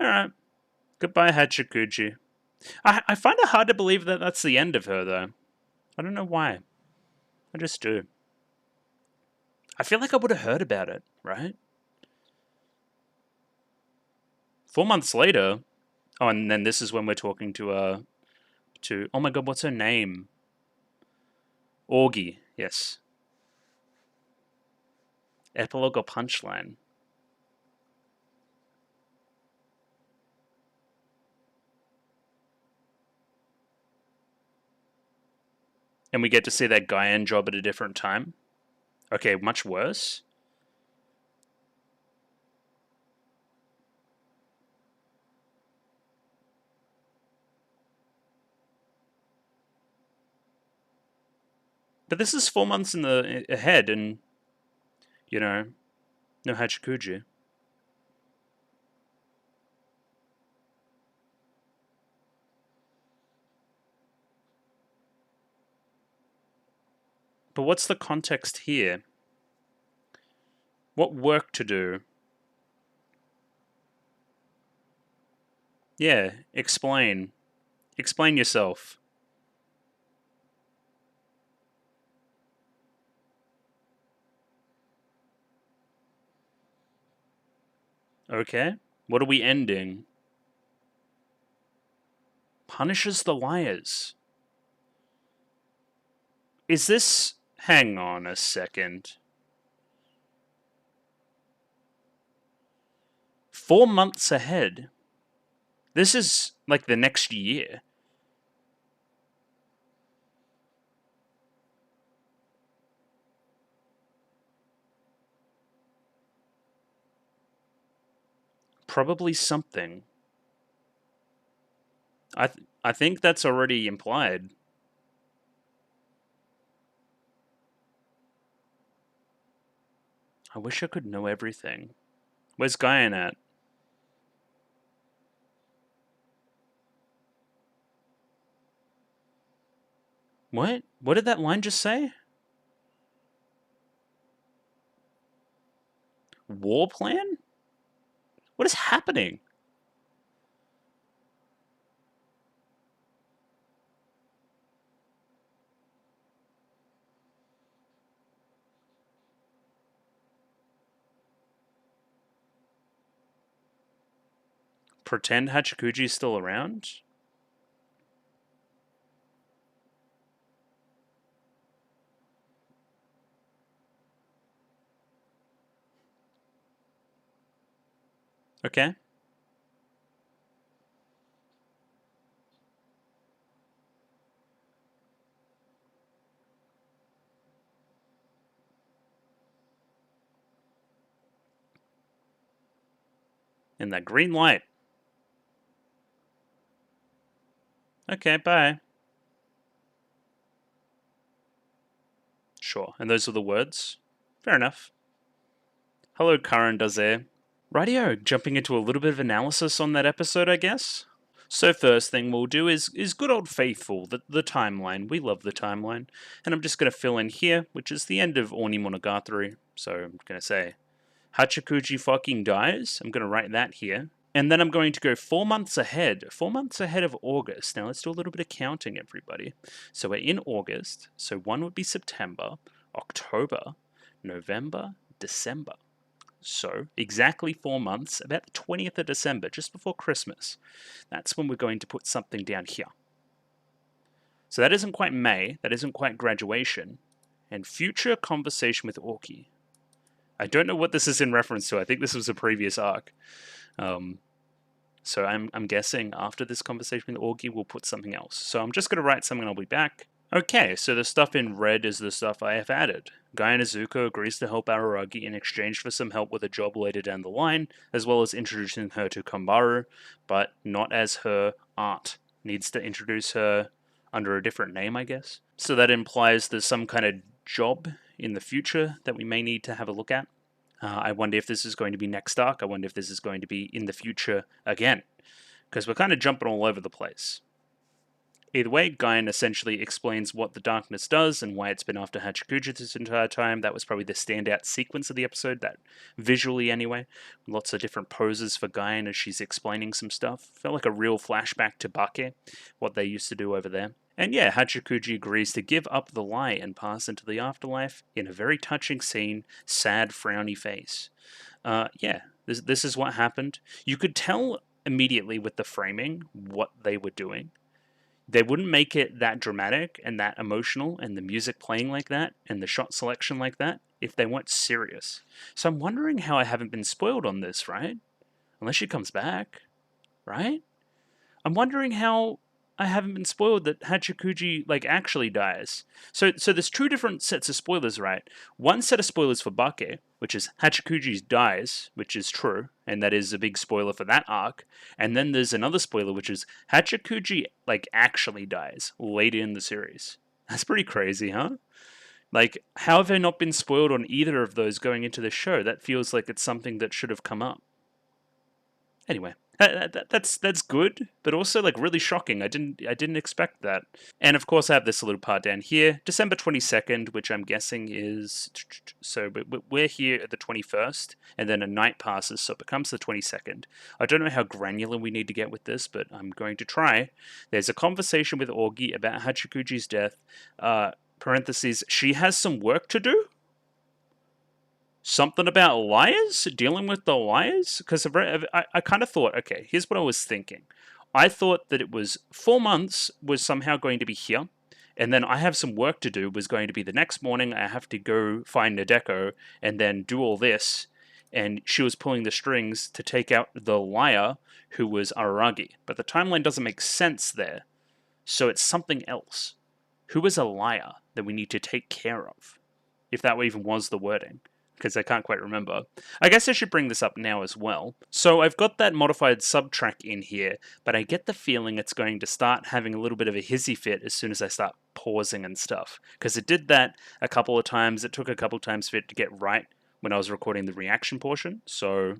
Alright. Goodbye, Hachikuji. I find it hard to believe that that's the end of her, though. I don't know why. I just do. I feel like I would have heard about it, right? 4 months later... Oh, and then this is when we're talking to... Oh my god, what's her name? Augie, yes. Epilogue or punchline? And we get to see that Guyan job at a different time. Okay, much worse. But this is 4 months in the ahead, and you know, no Hachikuji. But what's the context here? What work to do? Yeah, explain. Explain yourself. Okay, what are we ending? Punishes the liars. Is this... Hang on a second. 4 months ahead. This is like the next year. Probably something. I think that's already implied. I wish I could know everything. Where's Guyan at? What? What did that line just say? War plan? What is happening? Pretend Hachikuji's still around? Okay. And that green light. Okay, bye. Sure, and those are the words? Fair enough. Hello, Karan Daze. Rightio, jumping into a little bit of analysis on that episode, I guess. So first thing we'll do is good old faithful, the timeline. We love the timeline. And I'm just going to fill in here, which is the end of Onimonogatari. So I'm going to say, Hachikuji fucking dies. I'm going to write that here. And then I'm going to go 4 months ahead. 4 months ahead of August. Now let's do a little bit of counting, everybody. So we're in August. So 1 would be September, October, November, December. So, exactly 4 months, about the 20th of December, just before Christmas. That's when we're going to put something down here. So that isn't quite May, that isn't quite graduation. And future conversation with Orki. I don't know what this is in reference to, I think this was a previous arc. So I'm guessing after this conversation with Augie, we'll put something else. So I'm just going to write something and I'll be back. Okay, so the stuff in red is the stuff I have added. Guy Izuku agrees to help Araragi in exchange for some help with a job later down the line, as well as introducing her to Kambaru, but not as her aunt. Needs to introduce her under a different name, I guess. So that implies there's some kind of job in the future that we may need to have a look at. I wonder if this is going to be next arc. I wonder if this is going to be in the future again, because we're kind of jumping all over the place. Either way, Guyan essentially explains what the darkness does and why it's been after Hachikuji this entire time. That was probably the standout sequence of the episode, that visually anyway. Lots of different poses for Guyan as she's explaining some stuff. Felt like a real flashback to Bake, what they used to do over there. And yeah, Hachikuji agrees to give up the lie and pass into the afterlife in a very touching scene, sad, frowny face. This is what happened. You could tell immediately with the framing what they were doing. They wouldn't make it that dramatic and that emotional and the music playing like that and the shot selection like that if they weren't serious. So I'm wondering how I haven't been spoiled on this, right? Unless she comes back, right? I'm wondering how I haven't been spoiled that Hachikuji actually dies. So there's two different sets of spoilers, right? One set of spoilers for Bake, which is Hachikuji dies, which is true, and that is a big spoiler for that arc. And then there's another spoiler, which is Hachikuji actually dies later in the series. That's pretty crazy, huh? How have I not been spoiled on either of those going into the show? That feels like it's something that should have come up. Anyway, that's good, but also really shocking. I didn't expect that. And of course, I have this little part down here, December 22nd, which I'm guessing is so. We're here at the 21st, and then a night passes, so it becomes the 22nd. I don't know how granular we need to get with this, but I'm going to try. There's a conversation with Augie about Hachikuji's death. Parentheses. She has some work to do. Something about liars? Dealing with the liars? Because I kind of thought, okay, here's what I was thinking. I thought that it was 4 months was somehow going to be here, and then I have some work to do was going to be the next morning. I have to go find Nadeko and then do all this, and she was pulling the strings to take out the liar who was Araragi. But the timeline doesn't make sense there, so it's something else. Who is a liar that we need to take care of? If that even was the wording. Because I can't quite remember. I guess I should bring this up now as well. So I've got that modified subtrack in here, but I get the feeling it's going to start having a little bit of a hissy fit as soon as I start pausing and stuff. Because it did that a couple of times. It took a couple of times for it to get right when I was recording the reaction portion. So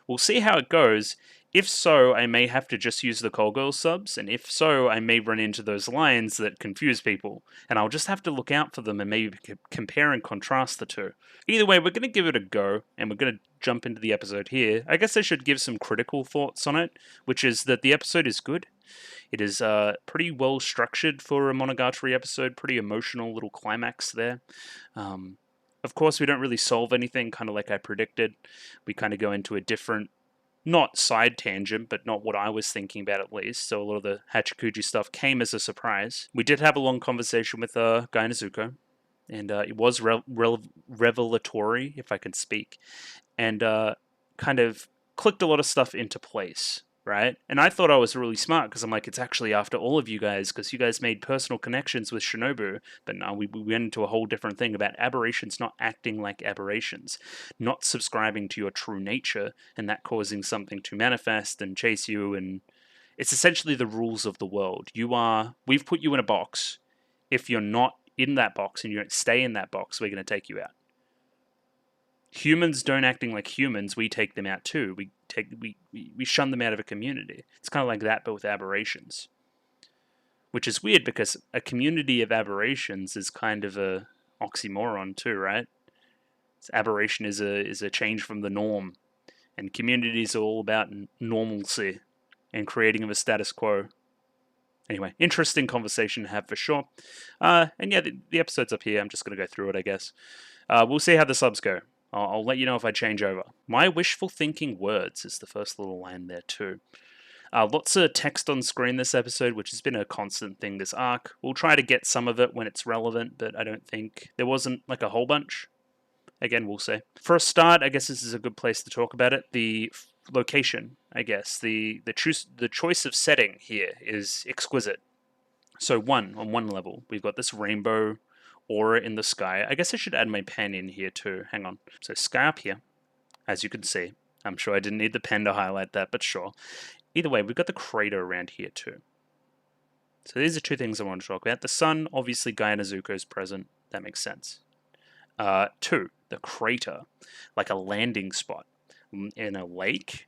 we'll see how it goes. If so, I may have to just use the Call Girl subs, and if so, I may run into those lines that confuse people, and I'll just have to look out for them and maybe compare and contrast the two. Either way, we're going to give it a go, and we're going to jump into the episode here. I guess I should give some critical thoughts on it, which is that the episode is good. It is pretty well structured for a Monogatari episode, pretty emotional little climax there. Of course, we don't really solve anything, kind of like I predicted. We kind of go into a different, not side tangent, but not what I was thinking about at least. So a lot of the Hachikuji stuff came as a surprise. We did have a long conversation with Guy Izuku, and it was revelatory, if I can speak, and kind of clicked a lot of stuff into place. Right? And I thought I was really smart because I'm like, it's actually after all of you guys because you guys made personal connections with Shinobu. But no, we went into a whole different thing about aberrations not acting like aberrations, not subscribing to your true nature, and that causing something to manifest and chase you. And it's essentially the rules of the world. We've put you in a box. If you're not in that box and you don't stay in that box, we're going to take you out. Humans don't acting like humans, we take them out too. We shun them out of a community. It's kind of like that, but with aberrations. Which is weird because a community of aberrations is kind of a oxymoron too, right? Aberration is a change from the norm, and communities are all about normalcy and creating of a status quo. Anyway, interesting conversation to have for sure. And yeah, the episode's up here. I'm just going to go through it, I guess. We'll see how the subs go. I'll let you know if I change over. My wishful thinking words is the first little line there too. Lots of text on screen this episode, which has been a constant thing this arc. We'll try to get some of it when it's relevant, but I don't think there wasn't a whole bunch. Again, we'll see. For a start, I guess this is a good place to talk about it. The location, I guess. The choice of setting here is exquisite. So on one level, we've got this rainbow aura in the sky. I guess I should add my pen in here too. Hang on. So sky up here, as you can see. I'm sure I didn't need the pen to highlight that, but sure. Either way, we've got the crater around here too. So these are two things I want to talk about. The sun, obviously Gaia Nezuko is present. That makes sense. Two, the crater, like a landing spot in a lake.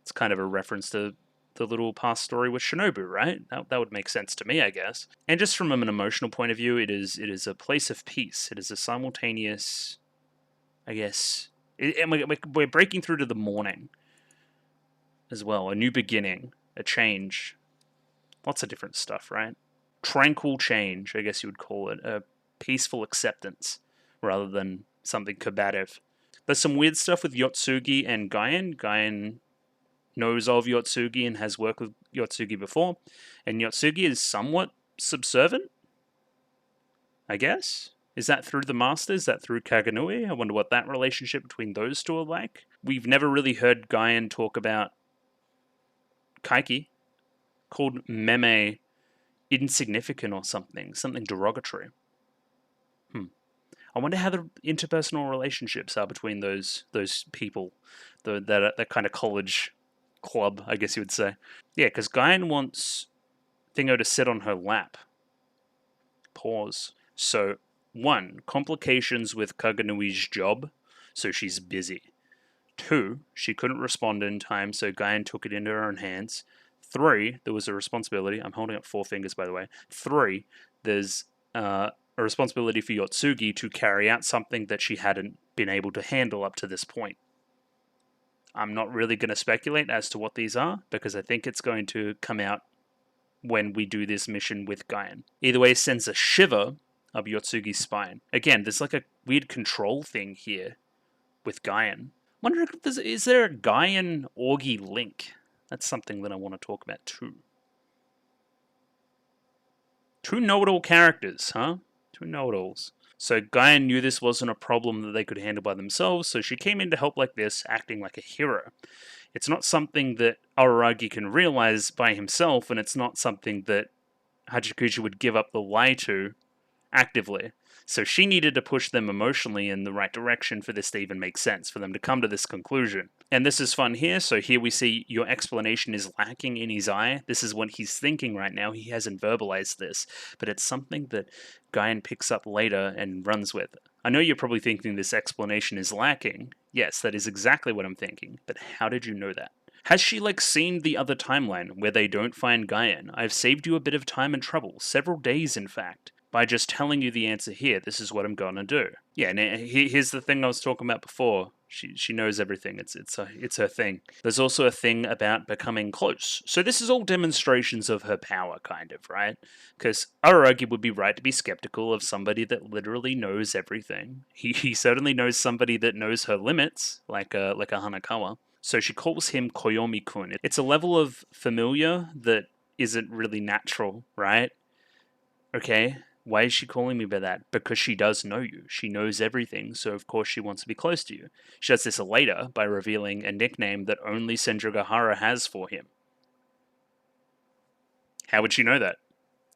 It's kind of a reference to the little past story with Shinobu, right? That would make sense to me, I guess. And just from an emotional point of view, it is a place of peace. It is a simultaneous, I guess, and we're breaking through to the morning as well. A new beginning, a change. Lots of different stuff, right? Tranquil change, I guess you would call it. A peaceful acceptance rather than something combative. There's some weird stuff with Yotsugi and Gaien. Gaien knows of Yotsugi and has worked with Yotsugi before. And Yotsugi is somewhat subservient, I guess? Is that through the Master? Is that through Kaganui? I wonder what that relationship between those two are like. We've never really heard Gaien talk about Kaiki, called Meme insignificant or something derogatory. I wonder how the interpersonal relationships are between those people, that kind of college club, I guess you would say. Yeah, because Gaien wants Thingo to sit on her lap. Pause. So, 1, complications with Kaganui's job, so she's busy. 2, she couldn't respond in time, so Gaien took it into her own hands. 3, there was a responsibility. I'm holding up 4 fingers, by the way. 3, there's a responsibility for Yotsugi to carry out something that she hadn't been able to handle up to this point. I'm not really going to speculate as to what these are, because I think it's going to come out when we do this mission with Gaien. Either way, it sends a shiver up Yotsugi's spine. Again, there's like a weird control thing here with Gaien. Wonder if is there a Gaien Orgy link? That's something that I want to talk about too. Two know-it-all characters, huh? Two know-it-alls. So Gaien knew this wasn't a problem that they could handle by themselves, so she came in to help like this, acting like a hero. It's not something that Araragi can realize by himself, and it's not something that Hachikuji would give up the lie to actively. So she needed to push them emotionally in the right direction for this to even make sense, for them to come to this conclusion. And this is fun here, so here we see your explanation is lacking in his eye. This is what he's thinking right now. He hasn't verbalized this, but it's something that Gaien picks up later and runs with. I know you're probably thinking this explanation is lacking. Yes, that is exactly what I'm thinking, but how did you know that? Has she, seen the other timeline where they don't find Gaien? I've saved you a bit of time and trouble, several days in fact, by just telling you the answer here. This is what I'm gonna do. Yeah, and here's the thing I was talking about before. She knows everything. It's her thing. There's also a thing about becoming close. So this is all demonstrations of her power, kind of, right? Because Araragi would be right to be skeptical of somebody that literally knows everything. He certainly knows somebody that knows her limits, like a Hanakawa. So she calls him Koyomi-kun. It's a level of familiar that isn't really natural, right? Okay, why is she calling me by that? Because she does know you. She knows everything, so of course she wants to be close to you. She does this later by revealing a nickname that only Senjogahara has for him. How would she know that?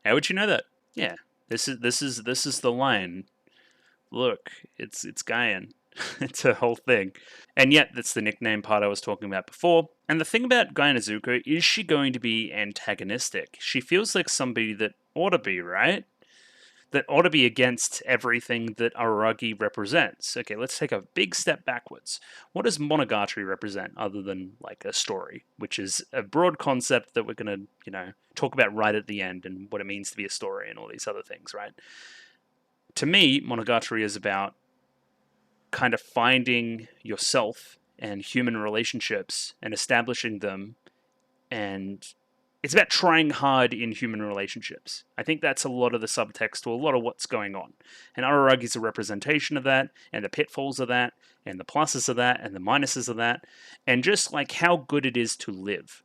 How would she know that? Yeah, this is the line. Look, it's Gaien. It's a whole thing. And yet, that's the nickname part I was talking about before. And the thing about Gaia Nezuko, is she going to be antagonistic? She feels like somebody that ought to be, right? That ought to be against everything that Araragi represents. Okay, let's take a big step backwards. What does Monogatari represent other than, a story? Which is a broad concept that we're going to, talk about right at the end and what it means to be a story and all these other things, right? To me, Monogatari is about kind of finding yourself and human relationships and establishing them, and it's about trying hard in human relationships. I think that's a lot of the subtext to a lot of what's going on. And Araragi is a representation of that, and the pitfalls of that, and the pluses of that, and the minuses of that, and just how good it is to live.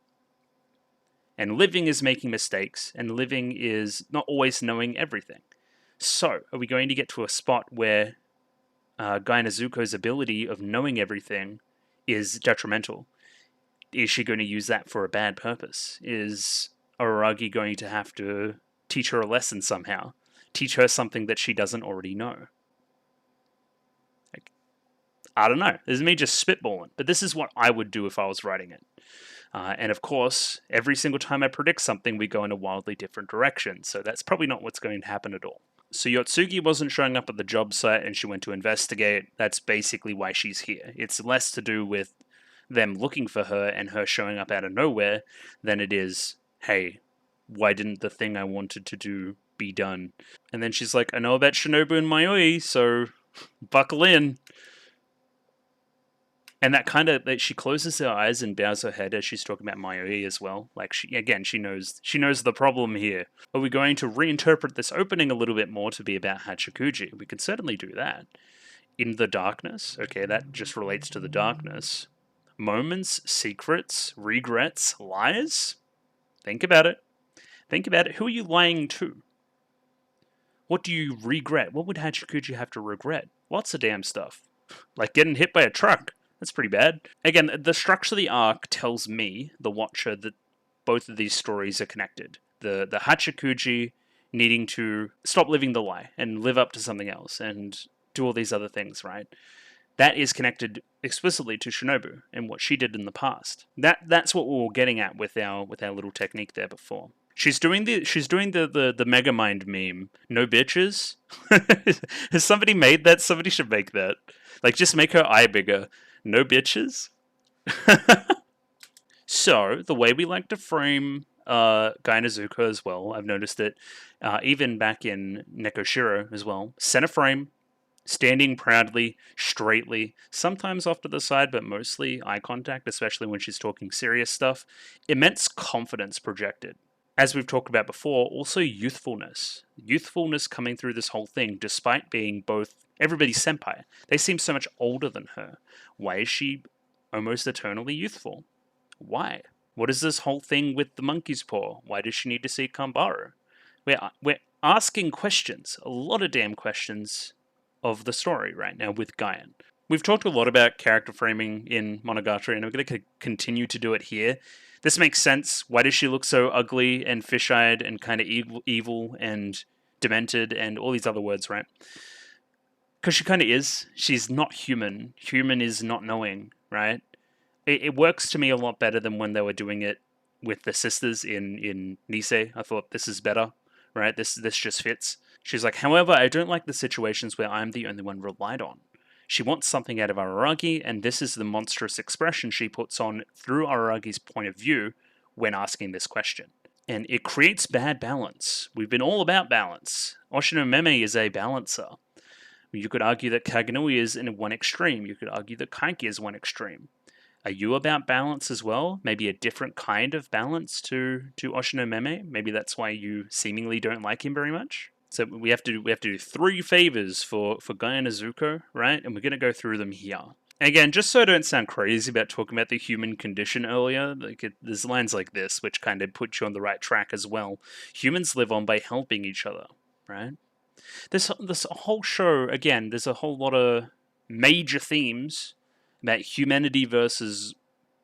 And living is making mistakes, and living is not always knowing everything. So, are we going to get to a spot where Gaia Nezuko's ability of knowing everything is detrimental? is she going to use that for a bad purpose? Is Araragi going to have to teach her a lesson somehow? Teach her something that she doesn't already know? Like, I don't know. This is me just spitballing, but this is what I would do if I was writing it. And of course, every single time I predict something, we go in a wildly different direction, so that's probably not what's going to happen at all. So Yotsugi wasn't showing up at the job site and she went to investigate. That's basically why she's here. It's less to do with them looking for her and her showing up out of nowhere than it is, hey, why didn't the thing I wanted to do be done? And then she's like, I know about Shinobu and Mayoi, so buckle in. And that kind of, she closes her eyes and bows her head as she's talking about Mayoi as well. Like, she knows the problem here. Are we going to reinterpret this opening a little bit more to be about Hachikuji? We can certainly do that. In the darkness, okay, that just relates to the darkness. Moments, secrets, regrets, lies? Think about it. Think about it. Who are you lying to? What do you regret? What would Hachikuji have to regret? Lots of damn stuff. Like getting hit by a truck. That's pretty bad. Again, the structure of the arc tells me, the watcher, that both of these stories are connected. The Hachikuji needing to stop living the lie and live up to something else and do all these other things, right? That is connected explicitly to Shinobu and what she did in the past. That's what we were getting at with our little technique there before. She's doing the Megamind meme. No bitches. Has somebody made that? Somebody should make that. Like, just make her eye bigger. No bitches. So the way we like to frame Gainazuka as well, I've noticed it even back in Nekoshiro as well. Center frame, standing proudly, straightly, sometimes off to the side, but mostly eye contact, especially when she's talking serious stuff. Immense confidence projected. As we've talked about before, also youthfulness. Youthfulness coming through this whole thing, despite being both everybody's senpai. They seem so much older than her. Why is she almost eternally youthful? Why? What is this whole thing with the monkey's paw? Why does she need to see Kanbaru? We're asking questions, a lot of damn questions of the story right now with Guyan. We've talked a lot about character framing in Monogatari, and we're going to continue to do it here. This makes sense. Why does she look so ugly and fish-eyed and kind of evil and demented and all these other words, right? Because she kind of is. She's not human. Human is not knowing, right? It works to me a lot better than when they were doing it with the sisters in Nisei. I thought, this is better, right? This just fits. She's like, however, I don't like the situations where I'm the only one relied on. She wants something out of Araragi, and this is the monstrous expression she puts on through Araragi's point of view when asking this question. And it creates bad balance. We've been all about balance. Oshino Meme is a balancer. You could argue that Kaganui is in one extreme. You could argue that Kaiki is one extreme. Are you about balance as well? Maybe a different kind of balance to Oshino Meme? Maybe that's why you seemingly don't like him very much? So we have to do 3 favors for Gaia Nezuko, right? And we're going to go through them here. Again, just so I don't sound crazy about talking about the human condition earlier, there's lines like this which kind of put you on the right track as well. Humans live on by helping each other, right? This whole show, again, there's a whole lot of major themes about humanity versus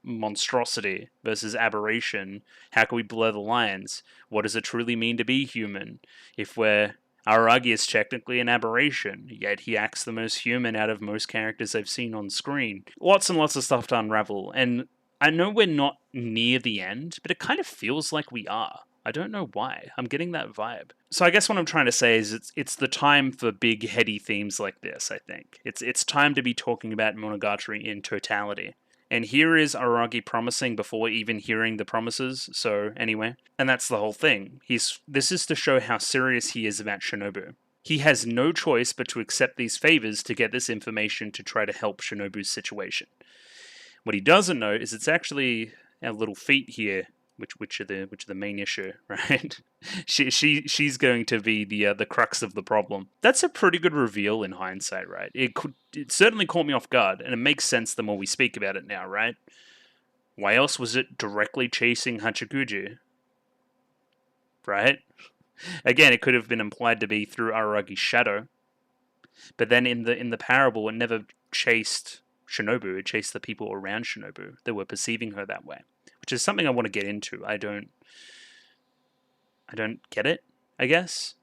monstrosity versus aberration. How can we blur the lines? What does it truly mean to be human? If Araragi is technically an aberration, yet he acts the most human out of most characters I've seen on screen. Lots and lots of stuff to unravel, and I know we're not near the end, but it kind of feels like we are. I don't know why. I'm getting that vibe. So I guess what I'm trying to say is it's the time for big, heady themes like this, I think. It's time to be talking about Monogatari in totality. And here is Araragi promising before even hearing the promises, so anyway. And that's the whole thing. This is to show how serious he is about Shinobu. He has no choice but to accept these favors to get this information to try to help Shinobu's situation. What he doesn't know is it's actually our little feet here, which are the main issue, right? She's going to be the crux of the problem. That's a pretty good reveal in hindsight, right? It certainly caught me off guard, and it makes sense the more we speak about it now, right? Why else was it directly chasing Hachikuji? Right? Again, it could have been implied to be through Araragi's shadow, but then in the parable, it never chased Shinobu. It chased the people around Shinobu that were perceiving her that way, which is something I want to get into. I don't get it, I guess.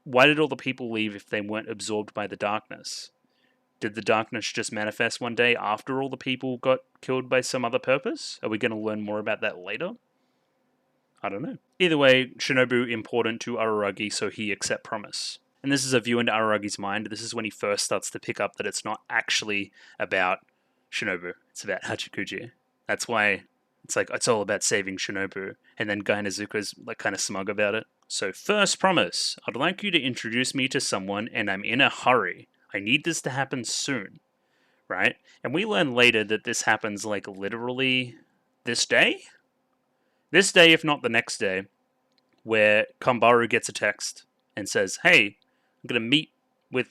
Why did all the people leave if they weren't absorbed by the darkness? Did the darkness just manifest one day after all the people got killed by some other purpose? Are we going to learn more about that later? I don't know. Either way, Shinobu important to Araragi, so he accept promise. And this is a view into Araragi's mind. This is when he first starts to pick up that it's not actually about Shinobu. It's about Hachikuji. That's why it's like, it's all about saving Shinobu. And then Gainazuka's like kind of smug about it. So first promise, I'd like you to introduce me to someone and I'm in a hurry. I need this to happen soon. Right? And we learn later that this happens like literally this day? This day, if not the next day, where Kambaru gets a text and says, hey, I'm going to meet with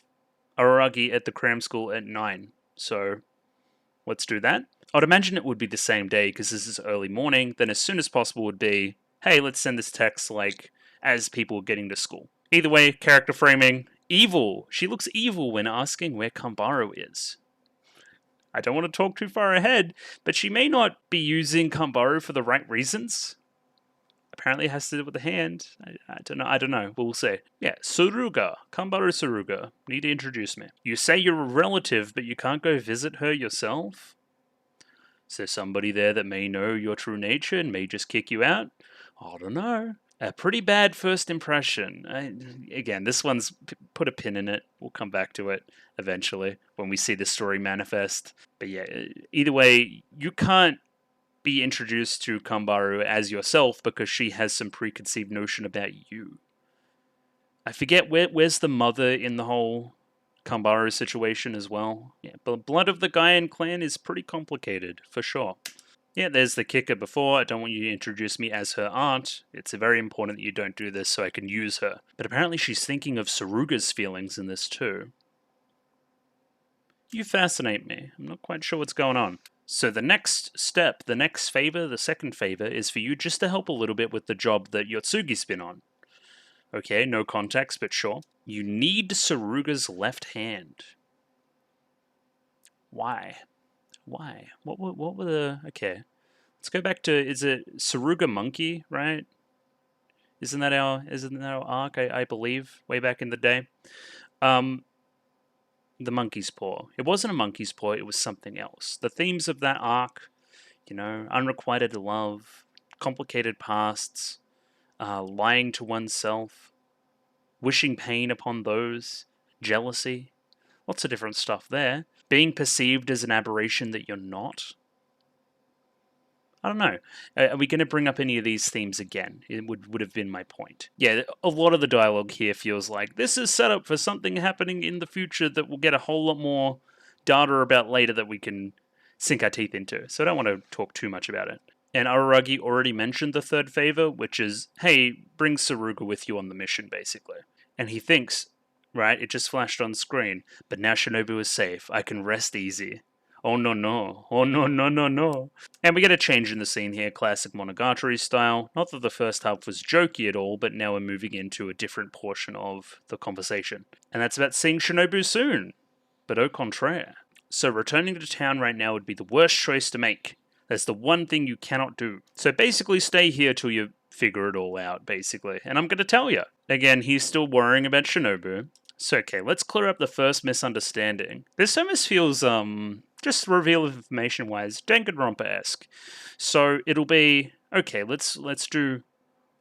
Araragi at the cram school at 9. So let's do that. I'd imagine it would be the same day because this is early morning. Then as soon as possible would be, hey, let's send this text like as people are getting to school. Either way, character framing, evil. She looks evil when asking where Kambaru is. I don't want to talk too far ahead, but she may not be using Kambaru for the right reasons. Apparently it has to do with the hand. I don't know. We'll see. Yeah, Suruga. Kambaru Suruga. Need to introduce me. You say you're a relative, but you can't go visit her yourself? Is there somebody there that may know your true nature and may just kick you out? I don't know. A pretty bad first impression. Again, this one's put a pin in it. We'll come back to it eventually when we see the story manifest. But yeah, either way, you can't be introduced to Kambaru as yourself because she has some preconceived notion about you. I forget where's the mother in the whole Kambaru situation as well. Yeah, but blood of the Gaian clan is pretty complicated, for sure. Yeah, there's the kicker before. I don't want you to introduce me as her aunt. It's very important that you don't do this so I can use her. But apparently she's thinking of Suruga's feelings in this too. You fascinate me. I'm not quite sure what's going on. So the next step, the next favor, the second favor, is for you just to help a little bit with the job that Yotsugi's been on. Okay, no context, but sure. You need Suruga's left hand. Why? Why? What were the... Okay. Let's go back to... Is it Suruga Monkey, right? Isn't that our arc, I believe, way back in the day? The monkey's paw. It wasn't a monkey's paw, it was something else. The themes of that arc, you know, unrequited love, complicated pasts, lying to oneself, wishing pain upon those, jealousy, lots of different stuff there. Being perceived as an aberration that you're not. I don't know. Are we going to bring up any of these themes again? It would have been my point. Yeah, a lot of the dialogue here feels like this is set up for something happening in the future that we'll get a whole lot more data about later that we can sink our teeth into. So I don't want to talk too much about it. And Araragi already mentioned the third favor, which is, hey, bring Suruga with you on the mission, basically. And he thinks, right, it just flashed on screen, but now Shinobu is safe. I can rest easy. Oh no no. Oh no no no no. And we get a change in the scene here, classic Monogatari style. Not that the first half was jokey at all, but now we're moving into a different portion of the conversation. And that's about seeing Shinobu soon. But au contraire. So returning to town right now would be the worst choice to make. That's the one thing you cannot do. So basically stay here till you figure it all out, basically. And I'm going to tell you. Again, he's still worrying about Shinobu. So okay, let's clear up the first misunderstanding. This almost feels, just reveal information-wise, Danganronpa-esque. So it'll be, okay, let's do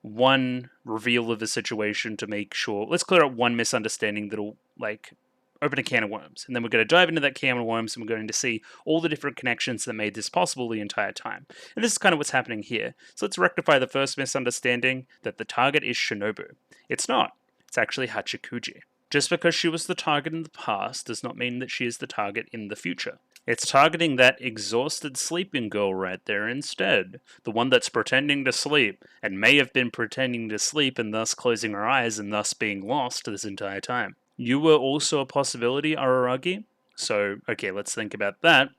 one reveal of the situation to make sure, let's clear up one misunderstanding that'll, like, open a can of worms. And then we're going to dive into that can of worms and we're going to see all the different connections that made this possible the entire time. And this is kind of what's happening here. So let's rectify the first misunderstanding that the target is Shinobu. It's not. It's actually Hachikuji. Just because she was the target in the past does not mean that she is the target in the future. It's targeting that exhausted sleeping girl right there instead. The one that's pretending to sleep, and may have been pretending to sleep and thus closing her eyes and thus being lost this entire time. You were also a possibility, Araragi. So, okay, let's think about that.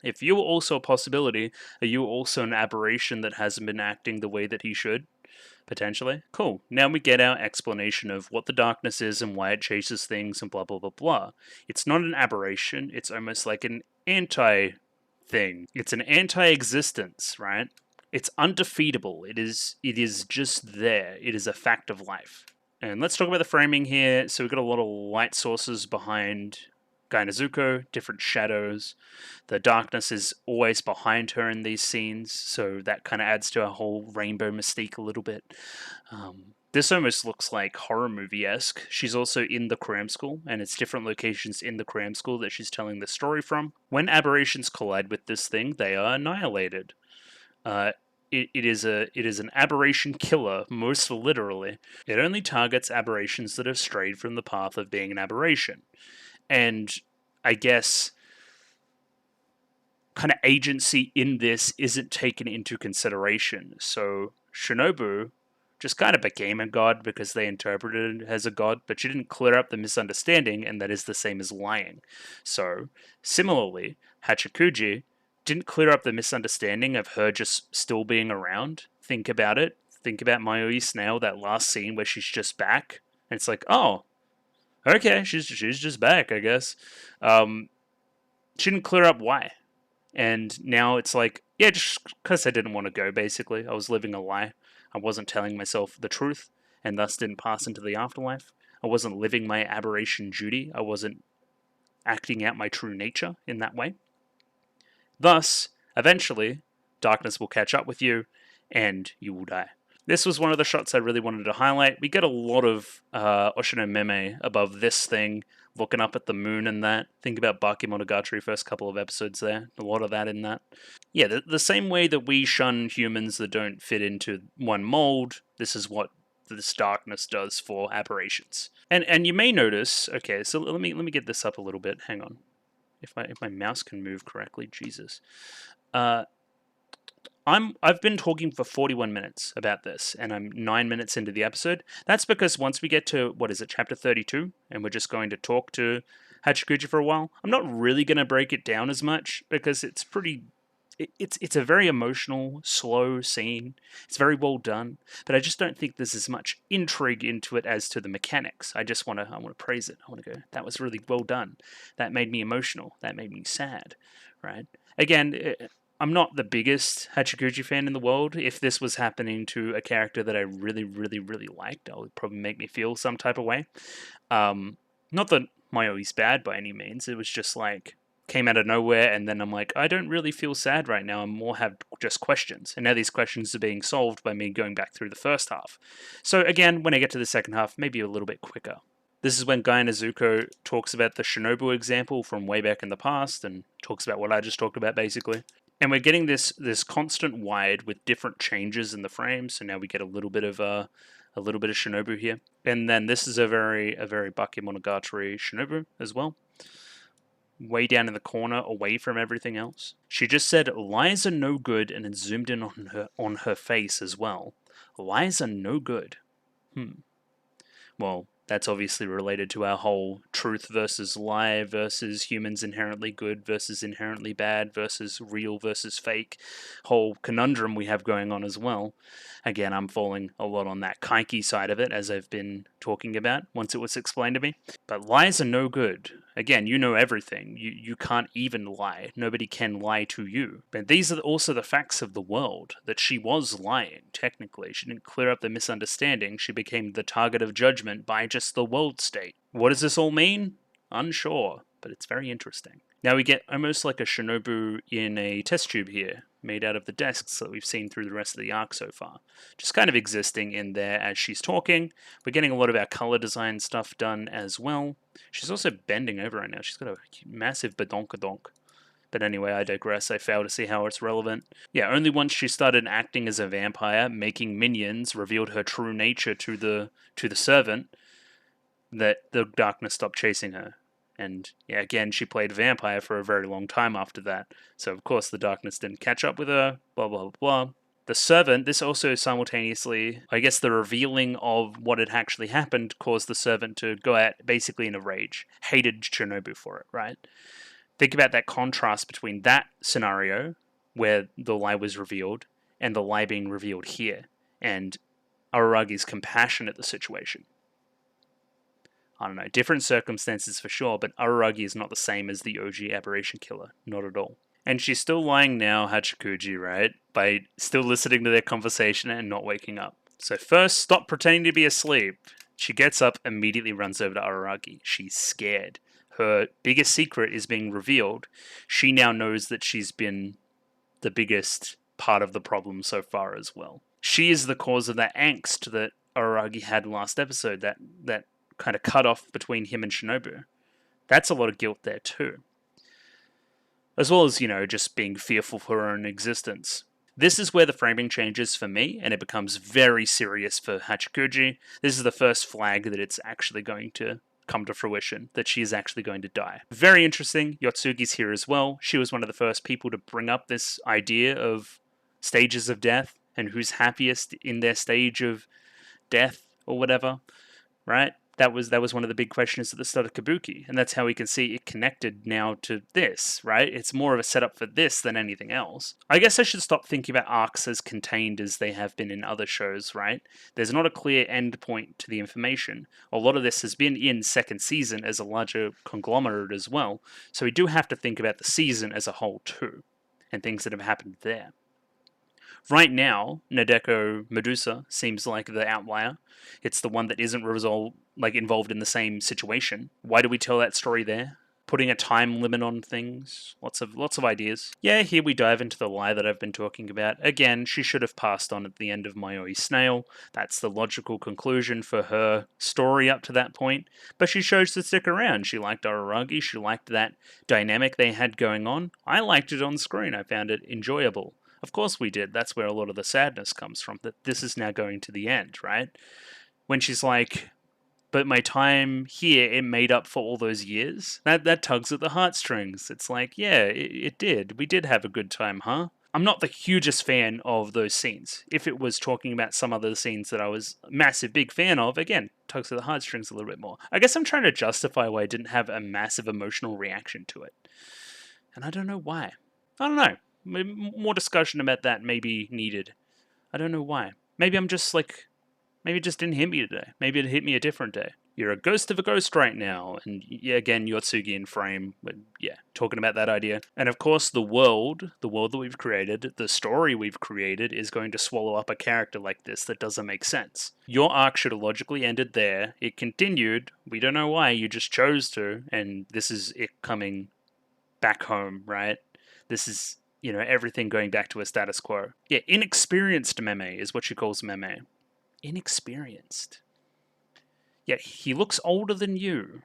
If you were also a possibility, are you also an aberration that hasn't been acting the way that he should? Potentially. Cool. Now we get our explanation of what the darkness is and why it chases things and blah blah blah blah. It's not an aberration, it's almost like an anti-thing. It's an anti-existence, right? It's undefeatable. It is just there. It is a fact of life. And let's talk about the framing here. So we've got a lot of light sources behind Gai Nezuko, different shadows. The darkness is always behind her in these scenes, so that kind of adds to a whole rainbow mystique a little bit. This almost looks like horror movie-esque. She's also in the cram school, and it's different locations in the cram school that she's telling the story from. When aberrations collide with this thing, they are annihilated. It is an aberration killer, most literally. It only targets aberrations that have strayed from the path of being an aberration. And I guess kind of agency in this isn't taken into consideration. So Shinobu just kind of became a god because they interpreted it as a god, but she didn't clear up the misunderstanding, and that is the same as lying. So similarly, Hachikuji didn't clear up the misunderstanding of her just still being around. Think about it. Think about Mayoi Snail, that last scene where she's just back, and it's like, oh, okay, she's just back, I guess. She didn't clear up why. And now it's like, yeah, just because I didn't want to go, basically. I was living a lie. I wasn't telling myself the truth, and thus didn't pass into the afterlife. I wasn't living my aberration duty. I wasn't acting out my true nature in that way. Thus, eventually, darkness will catch up with you, and you will die. This was one of the shots I really wanted to highlight. We get a lot of Oshino Meme above this thing, looking up at the moon and that. Think about Bakemonogatari first couple of episodes there. A lot of that in that. Yeah, the same way that we shun humans that don't fit into one mold, this is what this darkness does for aberrations. And you may notice, okay, so let me get this up a little bit. Hang on. If my mouse can move correctly, Jesus. I've been talking for 41 minutes about this, and I'm 9 minutes into the episode. That's because once we get to, what is it, chapter 32, and we're just going to talk to Hachikuji for a while, I'm not really going to break it down as much, because it's pretty... It's a very emotional, slow scene. It's very well done, but I just don't think there's as much intrigue into it as to the mechanics. I want to praise it. I want to go, that was really well done. That made me emotional. That made me sad, right? Again, I'm not the biggest Hachikuji fan in the world. If this was happening to a character that I really, really, really liked, it would probably make me feel some type of way. Not that Mayoi's bad by any means. It was just like, came out of nowhere, and then I'm like, I don't really feel sad right now. I more have just questions. And now these questions are being solved by me going back through the first half. So again, when I get to the second half, maybe a little bit quicker. This is when Gai Nezuko talks about the Shinobu example from way back in the past, and talks about what I just talked about, basically. And we're getting this constant wide with different changes in the frame. So now we get a little bit of Shinobu here, and then this is a very Bakemonogatari Shinobu as well. Way down in the corner, away from everything else. She just said, "Lies are no good," and then zoomed in on her face as well. Lies are no good. Well, that's obviously related to our whole truth versus lie versus humans inherently good versus inherently bad versus real versus fake whole conundrum we have going on as well. Again, I'm falling a lot on that kaiki side of it, as I've been talking about once it was explained to me. But lies are no good. Again, you know everything. You can't even lie. Nobody can lie to you. But these are also the facts of the world, that she was lying, technically. She didn't clear up the misunderstanding. She became the target of judgment by just the world state. What does this all mean? Unsure, but it's very interesting. Now we get almost like a Shinobu in a test tube here, made out of the desks that we've seen through the rest of the arc so far. Just kind of existing in there as she's talking. We're getting a lot of our color design stuff done as well. She's also bending over right now. She's got a massive badonkadonk. But anyway, I digress. I fail to see how it's relevant. Yeah, only once she started acting as a vampire, making minions, revealed her true nature to the servant, that the darkness stopped chasing her. And yeah, again, she played vampire for a very long time after that. So of course the darkness didn't catch up with her, blah, blah, blah. The servant, this also simultaneously, I guess the revealing of what had actually happened caused the servant to go out basically in a rage. Hated Shinobu for it, right? Think about that contrast between that scenario, where the lie was revealed, and the lie being revealed here. And Araragi's compassion at the situation. I don't know, different circumstances for sure, but Araragi is not the same as the OG aberration killer. Not at all. And she's still lying now, Hachikuji, right? By still listening to their conversation and not waking up. So first, stop pretending to be asleep. She gets up, immediately runs over to Araragi. She's scared. Her biggest secret is being revealed. She now knows that she's been the biggest part of the problem so far as well. She is the cause of that angst that Araragi had last episode, that kind of cut off between him and Shinobu. That's a lot of guilt there too. As well as, just being fearful for her own existence. This is where the framing changes for me, and it becomes very serious for Hachikuji. This is the first flag that it's actually going to come to fruition, that she is actually going to die. Very interesting. Yotsugi's here as well. She was one of the first people to bring up this idea of stages of death and who's happiest in their stage of death or whatever, right? That was one of the big questions at the start of Kabuki, and that's how we can see it connected now to this, right? It's more of a setup for this than anything else. I guess I should stop thinking about arcs as contained as they have been in other shows, right? There's not a clear end point to the information. A lot of this has been in second season as a larger conglomerate as well, so we do have to think about the season as a whole too, and things that have happened there. Right now, Nadeko Medusa seems like the outlier. It's the one that isn't involved in the same situation. Why do we tell that story there? Putting a time limit on things. Lots of ideas. Yeah, here we dive into the lie that I've been talking about. Again, she should have passed on at the end of Mayoi Snail. That's the logical conclusion for her story up to that point. But she chose to stick around. She liked Araragi. She liked that dynamic they had going on. I liked it on screen. I found it enjoyable. Of course we did. That's where a lot of the sadness comes from, that this is now going to the end, right? When she's like, but my time here, it made up for all those years. That tugs at the heartstrings. It's like, yeah, it did. We did have a good time, huh? I'm not the hugest fan of those scenes. If it was talking about some other scenes that I was a massive, big fan of, again, tugs at the heartstrings a little bit more. I guess I'm trying to justify why I didn't have a massive emotional reaction to it. And I don't know why. I don't know. More discussion about that may be needed. I don't know why. Maybe I'm just maybe it just didn't hit me today. Maybe it hit me a different day. You're a ghost of a ghost right now. And yeah, again, Yotsugi in frame. But yeah, talking about that idea. And of course, the world that we've created, the story we've created is going to swallow up a character like this that doesn't make sense. Your arc should have logically ended there. It continued. We don't know why. You just chose to. And this is it coming back home, right? This is everything going back to a status quo. Yeah, inexperienced Meme is what she calls Meme. Inexperienced. Yet he looks older than you.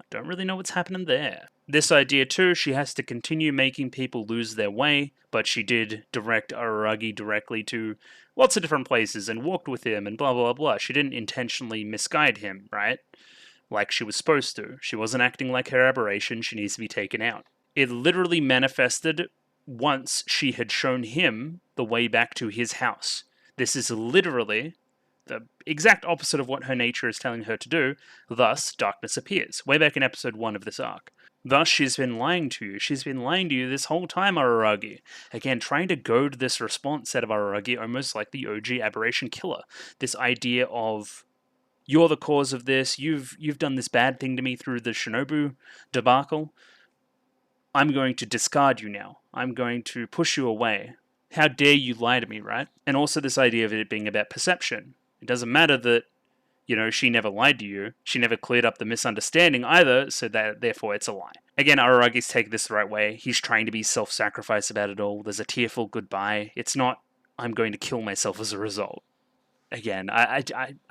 I don't really know what's happening there. This idea too, she has to continue making people lose their way, but she did direct Araragi directly to lots of different places and walked with him and blah blah blah. She didn't intentionally misguide him, right? Like she was supposed to. She wasn't acting like her aberration. She needs to be taken out. It literally manifested once she had shown him the way back to his house. This is literally the exact opposite of what her nature is telling her to do. Thus, darkness appears. Way back in episode 1 of this arc. Thus, she's been lying to you. She's been lying to you this whole time, Araragi. Again, trying to goad this response out of Araragi almost like the OG aberration killer. This idea of, you're the cause of this, you've done this bad thing to me through the Shinobu debacle. I'm going to discard you now. I'm going to push you away. How dare you lie to me, right? And also this idea of it being about perception. It doesn't matter that, she never lied to you. She never cleared up the misunderstanding either, so that therefore it's a lie. Again, Araragi's taken this the right way. He's trying to be self-sacrifice about it all. There's a tearful goodbye. It's not, I'm going to kill myself as a result. Again, I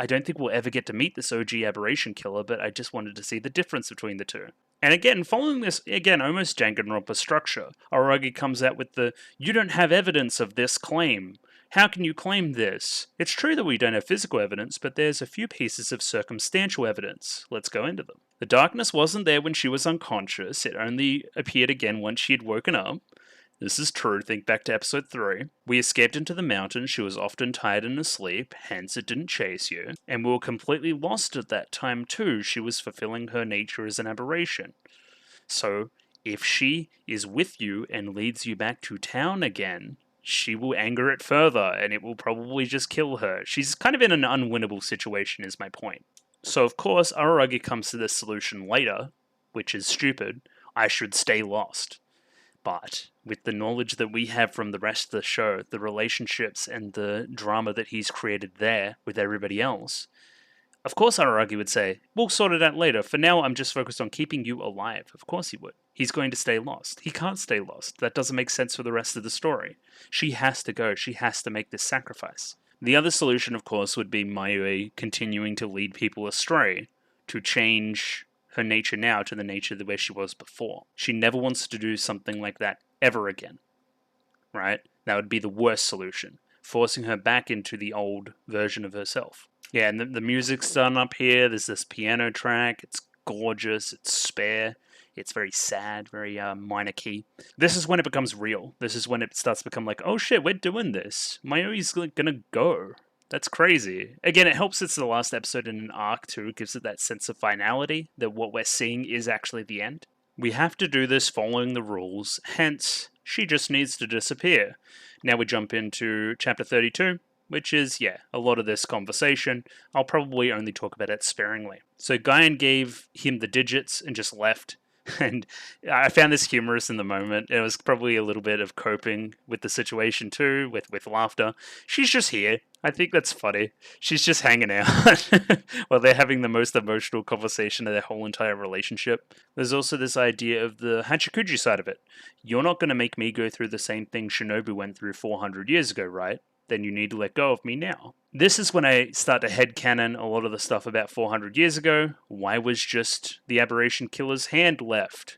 don't think we'll ever get to meet this OG aberration killer, but I just wanted to see the difference between the two. And again, following this, almost Danganronpa structure, Araragi comes out with the, you don't have evidence of this claim. How can you claim this? It's true that we don't have physical evidence, but there's a few pieces of circumstantial evidence. Let's go into them. The darkness wasn't there when she was unconscious. It only appeared again once she had woken up. This is true, think back to episode 3. We escaped into the mountains, she was often tired and asleep, hence it didn't chase you. And we were completely lost at that time too, she was fulfilling her nature as an aberration. So, if she is with you and leads you back to town again, she will anger it further, and it will probably just kill her. She's kind of in an unwinnable situation, is my point. So, of course, Araragi comes to this solution later, which is stupid. I should stay lost. But with the knowledge that we have from the rest of the show, the relationships and the drama that he's created there with everybody else, of course Araragi would say, we'll sort it out later. For now, I'm just focused on keeping you alive. Of course he would. He's going to stay lost. He can't stay lost. That doesn't make sense for the rest of the story. She has to go. She has to make this sacrifice. The other solution, of course, would be Mayui continuing to lead people astray, to change her nature now to the nature the way she was before. She never wants to do something like that ever again, right? That would be the worst solution, forcing her back into the old version of herself. Yeah, and the music's done up here. There's this piano track. It's gorgeous. It's spare. It's very sad, very minor key. This is when it becomes real. This is when it starts to become like, oh shit, we're doing this. Mayui's gonna go. That's crazy. Again, it helps it's the last episode in an arc too. It gives it that sense of finality, that what we're seeing is actually the end. We have to do this following the rules, hence, she just needs to disappear. Now we jump into chapter 32, which is, yeah, a lot of this conversation. I'll probably only talk about it sparingly. So Guyan gave him the digits and just left. And I found this humorous in the moment. It was probably a little bit of coping with the situation too, with laughter. She's just here. I think that's funny. She's just hanging out while they're having the most emotional conversation of their whole entire relationship. There's also this idea of the Hachikuji side of it. You're not going to make me go through the same thing Shinobu went through 400 years ago, right? Then you need to let go of me now. This is when I start to headcanon a lot of the stuff about 400 years ago. Why was just the Aberration Killer's hand left?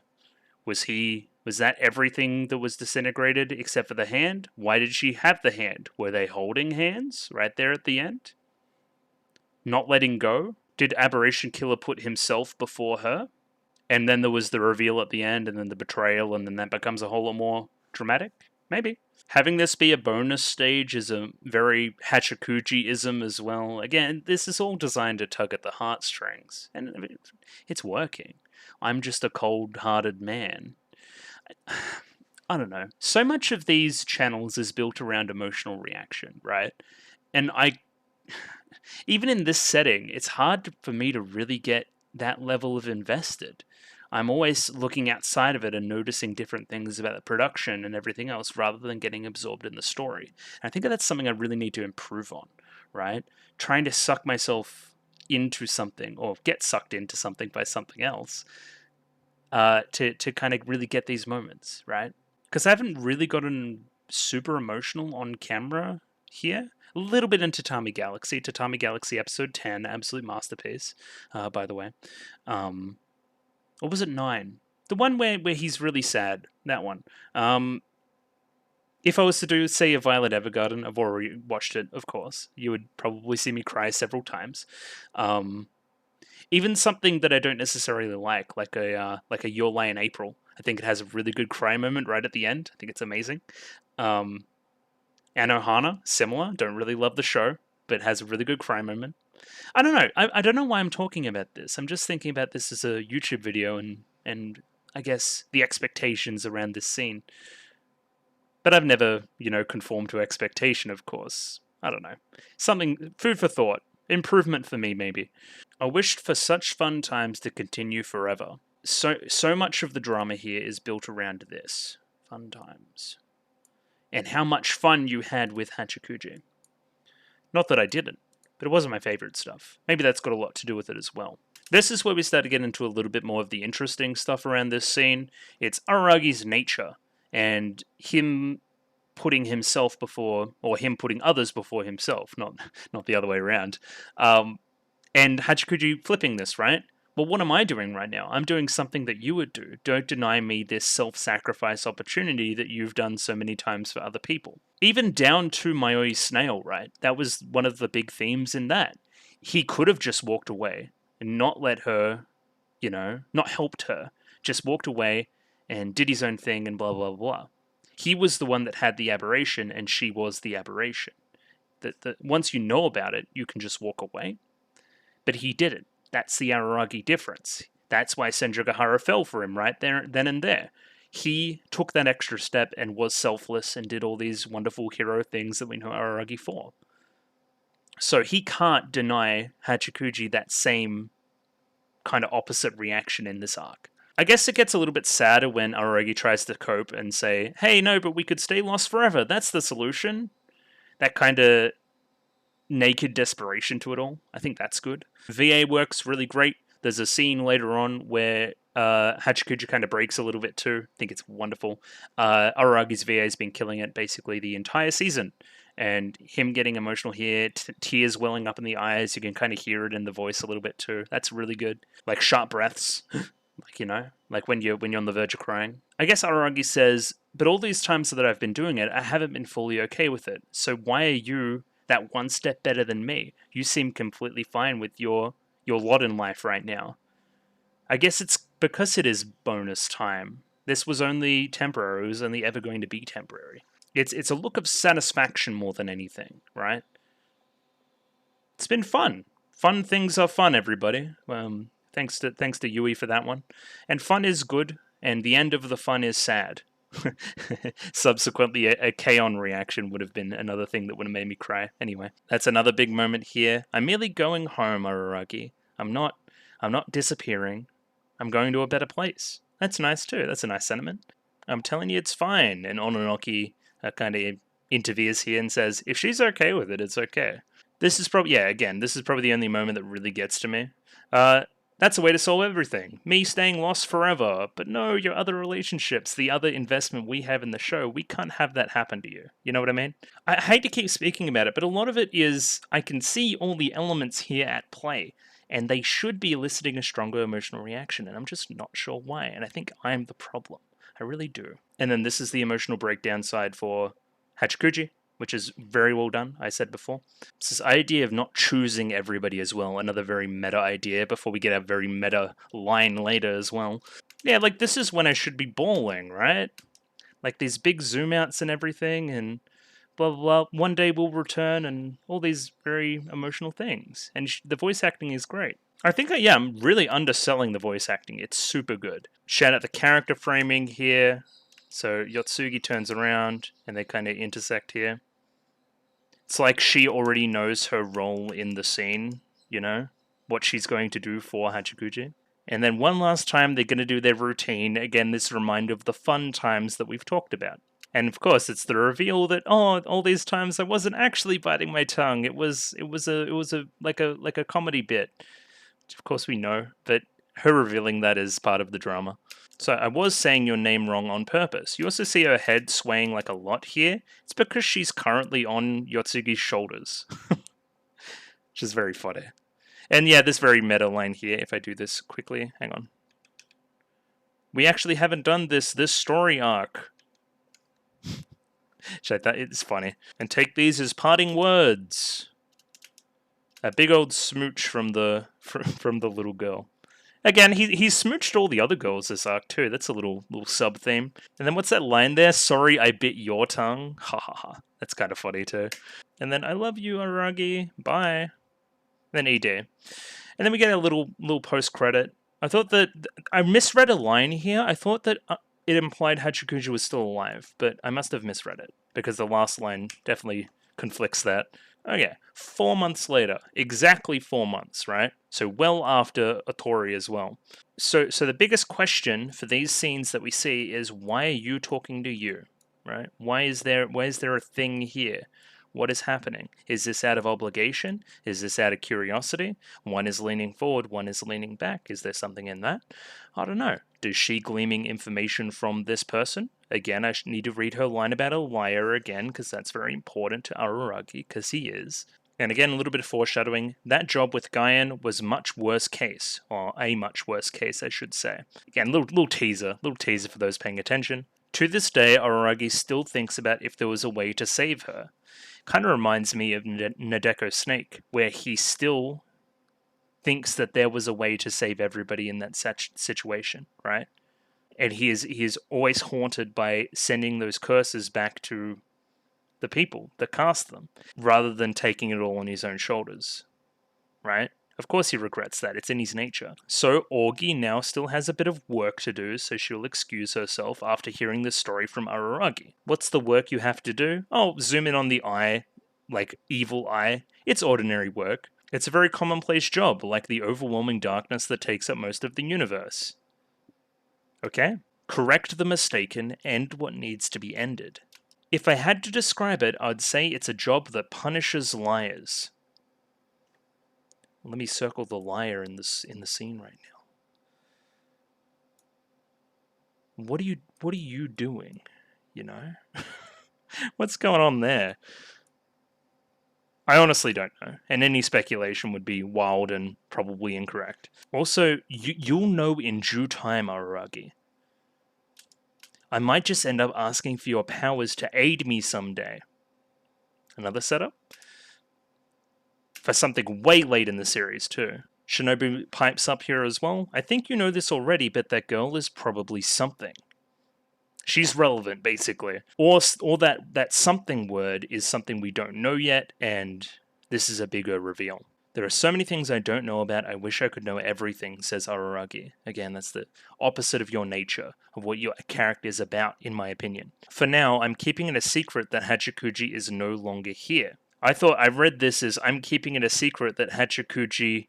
Was that everything that was disintegrated except for the hand? Why did she have the hand? Were they holding hands right there at the end? Not letting go? Did Aberration Killer put himself before her? And then there was the reveal at the end, and then the betrayal, and then that becomes a whole lot more dramatic? Maybe. Having this be a bonus stage is a very Hachikuji-ism as well. Again, this is all designed to tug at the heartstrings, and it's working. I'm just a cold-hearted man. I don't know. So much of these channels is built around emotional reaction, right? And even in this setting, it's hard for me to really get that level of invested. I'm always looking outside of it and noticing different things about the production and everything else rather than getting absorbed in the story. And I think that's something I really need to improve on, right? Trying to suck myself into something or get sucked into something by something else to kind of really get these moments, right? Because I haven't really gotten super emotional on camera here. A little bit in Tatami Galaxy. Tatami Galaxy episode 10, absolute masterpiece, by the way. Or was it 9? The one where he's really sad. That one. If I was to do, say, a Violet Evergarden, I've already watched it, of course. You would probably see me cry several times. Even something that I don't necessarily like a Your Lain April. I think it has a really good cry moment right at the end. I think it's amazing. Anohana, similar. Don't really love the show, but has a really good cry moment. I don't know. I don't know why I'm talking about this. I'm just thinking about this as a YouTube video and I guess the expectations around this scene. But I've never, conformed to expectation, of course. I don't know. Something, food for thought. Improvement for me, maybe. I wished for such fun times to continue forever. So much of the drama here is built around this. Fun times. And how much fun you had with Hachikuji. Not that I didn't, but it wasn't my favorite stuff. Maybe that's got a lot to do with it as well. This is where we start to get into a little bit more of the interesting stuff around this scene. It's Araragi's nature, and him putting himself before, or him putting others before himself, not the other way around. And Hachikuji flipping this, right? Well, what am I doing right now? I'm doing something that you would do. Don't deny me this self-sacrifice opportunity that you've done so many times for other people. Even down to Mayui's snail, right? That was one of the big themes in that. He could have just walked away and not let her, not helped her. Just walked away and did his own thing and blah, blah, blah. He was the one that had the aberration and she was the aberration. That once you know about it, you can just walk away. But he didn't. That's the Araragi difference. That's why Senjogahara fell for him right there, then and there. He took that extra step and was selfless and did all these wonderful hero things that we know Araragi for. So he can't deny Hachikuji that same kind of opposite reaction in this arc. I guess it gets a little bit sadder when Araragi tries to cope and say, hey, no, but we could stay lost forever. That's the solution. That kind of naked desperation to it all. I think that's good. VA works really great. There's a scene later on where Hachikuji kind of breaks a little bit too. I think it's wonderful. Araragi's VA has been killing it basically the entire season. And him getting emotional here, tears welling up in the eyes, you can kind of hear it in the voice a little bit too. That's really good. Like sharp breaths, like when you're on the verge of crying. I guess Araragi says, but all these times that I've been doing it, I haven't been fully okay with it. So why are you that one step better than me? You seem completely fine with your lot in life right now. I guess it's because it is bonus time. This was only temporary. It was only ever going to be temporary. It's a look of satisfaction more than anything, right? It's been fun. Fun things are fun, everybody. Thanks to Yui for that one. And fun is good, and the end of the fun is sad. Subsequently, a K-On reaction would have been another thing that would have made me cry. Anyway, that's another big moment here. I'm merely going home, Araragi. I'm not disappearing. I'm going to a better place. That's nice too. That's a nice sentiment. I'm telling you, it's fine. And Ononoki kind of intervenes here and says, if she's okay with it, it's okay. This is probably, this is probably the only moment that really gets to me. That's a way to solve everything. Me staying lost forever. But no, your other relationships, the other investment we have in the show, we can't have that happen to you. You know what I mean? I hate to keep speaking about it, but a lot of it is, I can see all the elements here at play, and they should be eliciting a stronger emotional reaction, and I'm just not sure why, and I think I'm the problem. I really do. And then this is the emotional breakdown side for Hachikuji, which is very well done, I said before. It's this idea of not choosing everybody as well, another very meta idea before we get a very meta line later as well. Yeah, like this is when I should be bawling, right? Like these big zoom outs and everything, and blah, blah, blah. One day we'll return, and all these very emotional things. And the voice acting is great. I think, I'm really underselling the voice acting. It's super good. Shout out the character framing here. So Yotsugi turns around, and they kind of intersect here. It's like she already knows her role in the scene, what she's going to do for Hachikuji. And then one last time, they're going to do their routine. Again, this reminder of the fun times that we've talked about. And of course, it's the reveal that all these times I wasn't actually biting my tongue. It was like a comedy bit. Which of course we know, but her revealing that is part of the drama. So I was saying your name wrong on purpose. You also see her head swaying like a lot here. It's because she's currently on Yotsugi's shoulders, which is very funny. And yeah, this very meta line here. If I do this quickly, hang on. We actually haven't done this story arc. Which I thought it's funny. And take these as parting words. A big old smooch from the little girl. Again, he smooched all the other girls this arc too. That's a little sub theme. And then what's that line there? Sorry, I bit your tongue. Ha ha ha. That's kind of funny too. And then I love you, Araragi. Bye. Then ED. And then we get a little post credit. I thought that I misread a line here. I thought that it implied Hachikuji was still alive, but I must have misread it because the last line definitely conflicts that. Okay, 4 months later, exactly 4 months, right? So well after Otori as well. So the biggest question for these scenes that we see is, why are you talking to you, right? Why is there a thing here? What is happening? Is this out of obligation? Is this out of curiosity? One is leaning forward, one is leaning back. Is there something in that? I don't know. Does she gleaming information from this person? Again, I need to read her line about a liar again, because that's very important to Araragi, because he is. And again, a little bit of foreshadowing. That job with Guyan was much worse case, or a much worse case, I should say. Again, little teaser for those paying attention. To this day, Araragi still thinks about if there was a way to save her. Kind of reminds me of Nadeko Snake, where he still thinks that there was a way to save everybody in that situation, right? And he is always haunted by sending those curses back to the people that cast them, rather than taking it all on his own shoulders, right? Of course he regrets that. It's in his nature. So Orgi now still has a bit of work to do, so she'll excuse herself after hearing this story from Araragi. What's the work you have to do? Oh, zoom in on the eye. like evil eye. It's ordinary work. It's a very commonplace job, like the overwhelming darkness that takes up most of the universe. Okay? Correct the mistaken, end what needs to be ended. If I had to describe it, I'd say it's a job that punishes liars. Let me circle the liar in the scene right now. What are you doing? You know? What's going on there? I honestly don't know, and any speculation would be wild and probably incorrect. Also, you'll know in due time, Araragi. I might just end up asking for your powers to aid me someday. Another setup? For something way late in the series, too. Shinobu pipes up here as well. I think you know this already, but that girl is probably something. She's relevant, basically. Or that something word is something we don't know yet, and this is a bigger reveal. There are so many things I don't know about, I wish I could know everything, says Araragi. Again, that's the opposite of your nature, of what your character is about, in my opinion. For now, I'm keeping it a secret that Hachikuji is no longer here. I thought I read this as I'm keeping it a secret that Hachikuji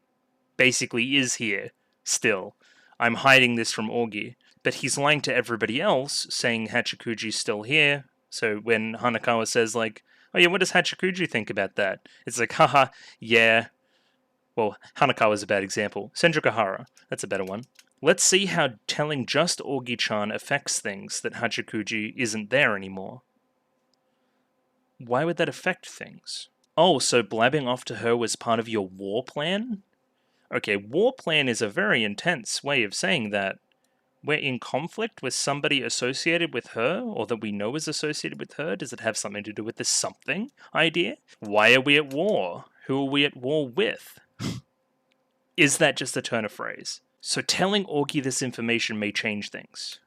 basically is here, still. I'm hiding this from Augie. But he's lying to everybody else, saying Hachikuji's still here. So when Hanakawa says, like, oh yeah, what does Hachikuji think about that? It's like, haha, yeah. Well, Hanakawa's a bad example. Senjukahara, that's a better one. Let's see how telling just Augie-chan affects things that Hachikuji isn't there anymore. Why would that affect things? Oh, so blabbing off to her was part of your war plan? Okay, war plan is a very intense way of saying that. We're in conflict with somebody associated with her, or that we know is associated with her? Does it have something to do with this something idea? Why are we at war? Who are we at war with? Is that just a turn of phrase? So telling Augie this information may change things.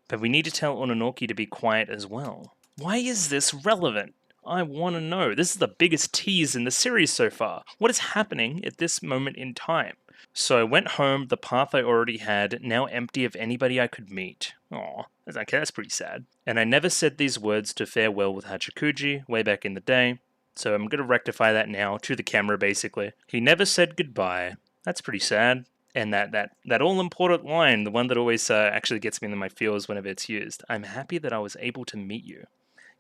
But we need to tell Ononoki to be quiet as well. Why is this relevant? I want to know. This is the biggest tease in the series so far. What is happening at this moment in time? So I went home, the path I already had, now empty of anybody I could meet. Aw, okay, that's pretty sad. And I never said these words to farewell with Hachikuji, way back in the day, so I'm going to rectify that now, to the camera basically. He never said goodbye. That's pretty sad. And that all-important line, the one that always actually gets me in my feels whenever it's used. I'm happy that I was able to meet you.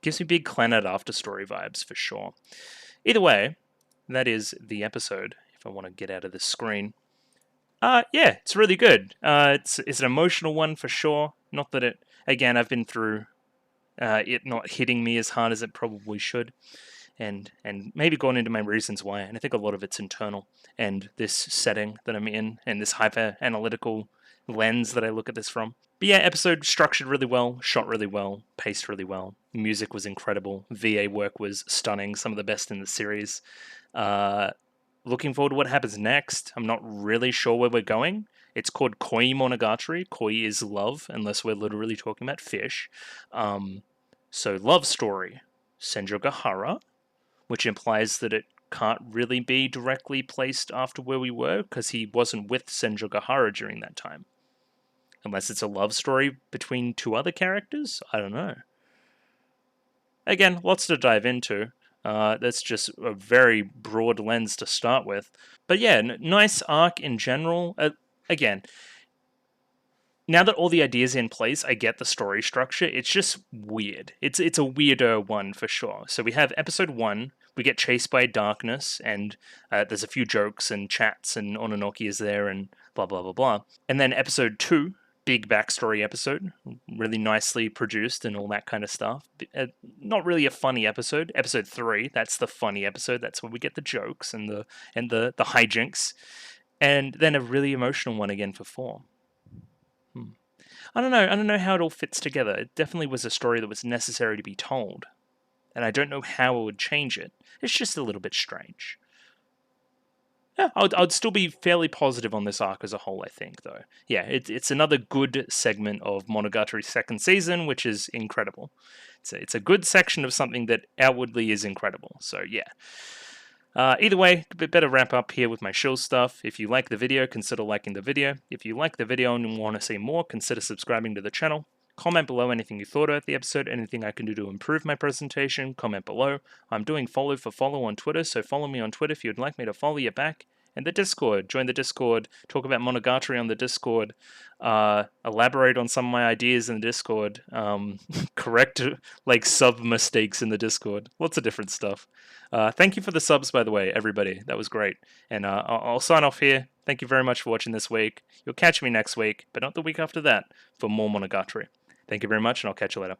Gives me big Clannad After Story vibes, for sure. Either way, that is the episode, if I want to get out of this screen. Yeah, it's really good. It's an emotional one for sure. Not that it, again, I've been through it not hitting me as hard as it probably should, and maybe gone into my reasons why. And I think a lot of it's internal, and this setting that I'm in, and this hyper analytical lens that I look at this from. But yeah, episode structured really well, shot really well, paced really well. Music was incredible. VA work was stunning. Some of the best in the series. Looking forward to what happens next. I'm not really sure where we're going. It's called Koi Monogatari. Koi is love, unless we're literally talking about fish. So love story, Senjogahara, which implies that it can't really be directly placed after where we were, because he wasn't with Senjogahara during that time. Unless it's a love story between two other characters? I don't know. Again, lots to dive into. That's just a very broad lens to start with. But yeah, nice arc in general. Again, now that all the ideas are in place, I get the story structure. It's just weird. It's a weirder one for sure. So we have episode 1. We get chased by darkness, and there's a few jokes and chats, and Ononoki is there, and blah, blah, blah, blah. And then episode 2, big backstory episode, really nicely produced and all that kind of stuff. Not really a funny episode. Episode 3, that's the funny episode. That's where we get the jokes and the hijinks. And then a really emotional one again for 4. I don't know how it all fits together. It definitely was a story that was necessary to be told. And I don't know how it would change it. It's just a little bit strange. Yeah, I'd still be fairly positive on this arc as a whole, I think, though. Yeah, it's another good segment of Monogatari's second season, which is incredible. It's a good section of something that outwardly is incredible, so yeah. Either way, better wrap up here with my shill stuff. If you like the video, consider liking the video. If you like the video and want to see more, consider subscribing to the channel. Comment below anything you thought of the episode, anything I can do to improve my presentation. Comment below. I'm doing follow for follow on Twitter, so follow me on Twitter if you'd like me to follow you back. And the Discord. Join the Discord. Talk about Monogatari on the Discord. Elaborate on some of my ideas in the Discord. Correct sub mistakes in the Discord. Lots of different stuff. Thank you for the subs, by the way, everybody. That was great. And I'll sign off here. Thank you very much for watching this week. You'll catch me next week, but not the week after that, for more Monogatari. Thank you very much, and I'll catch you later.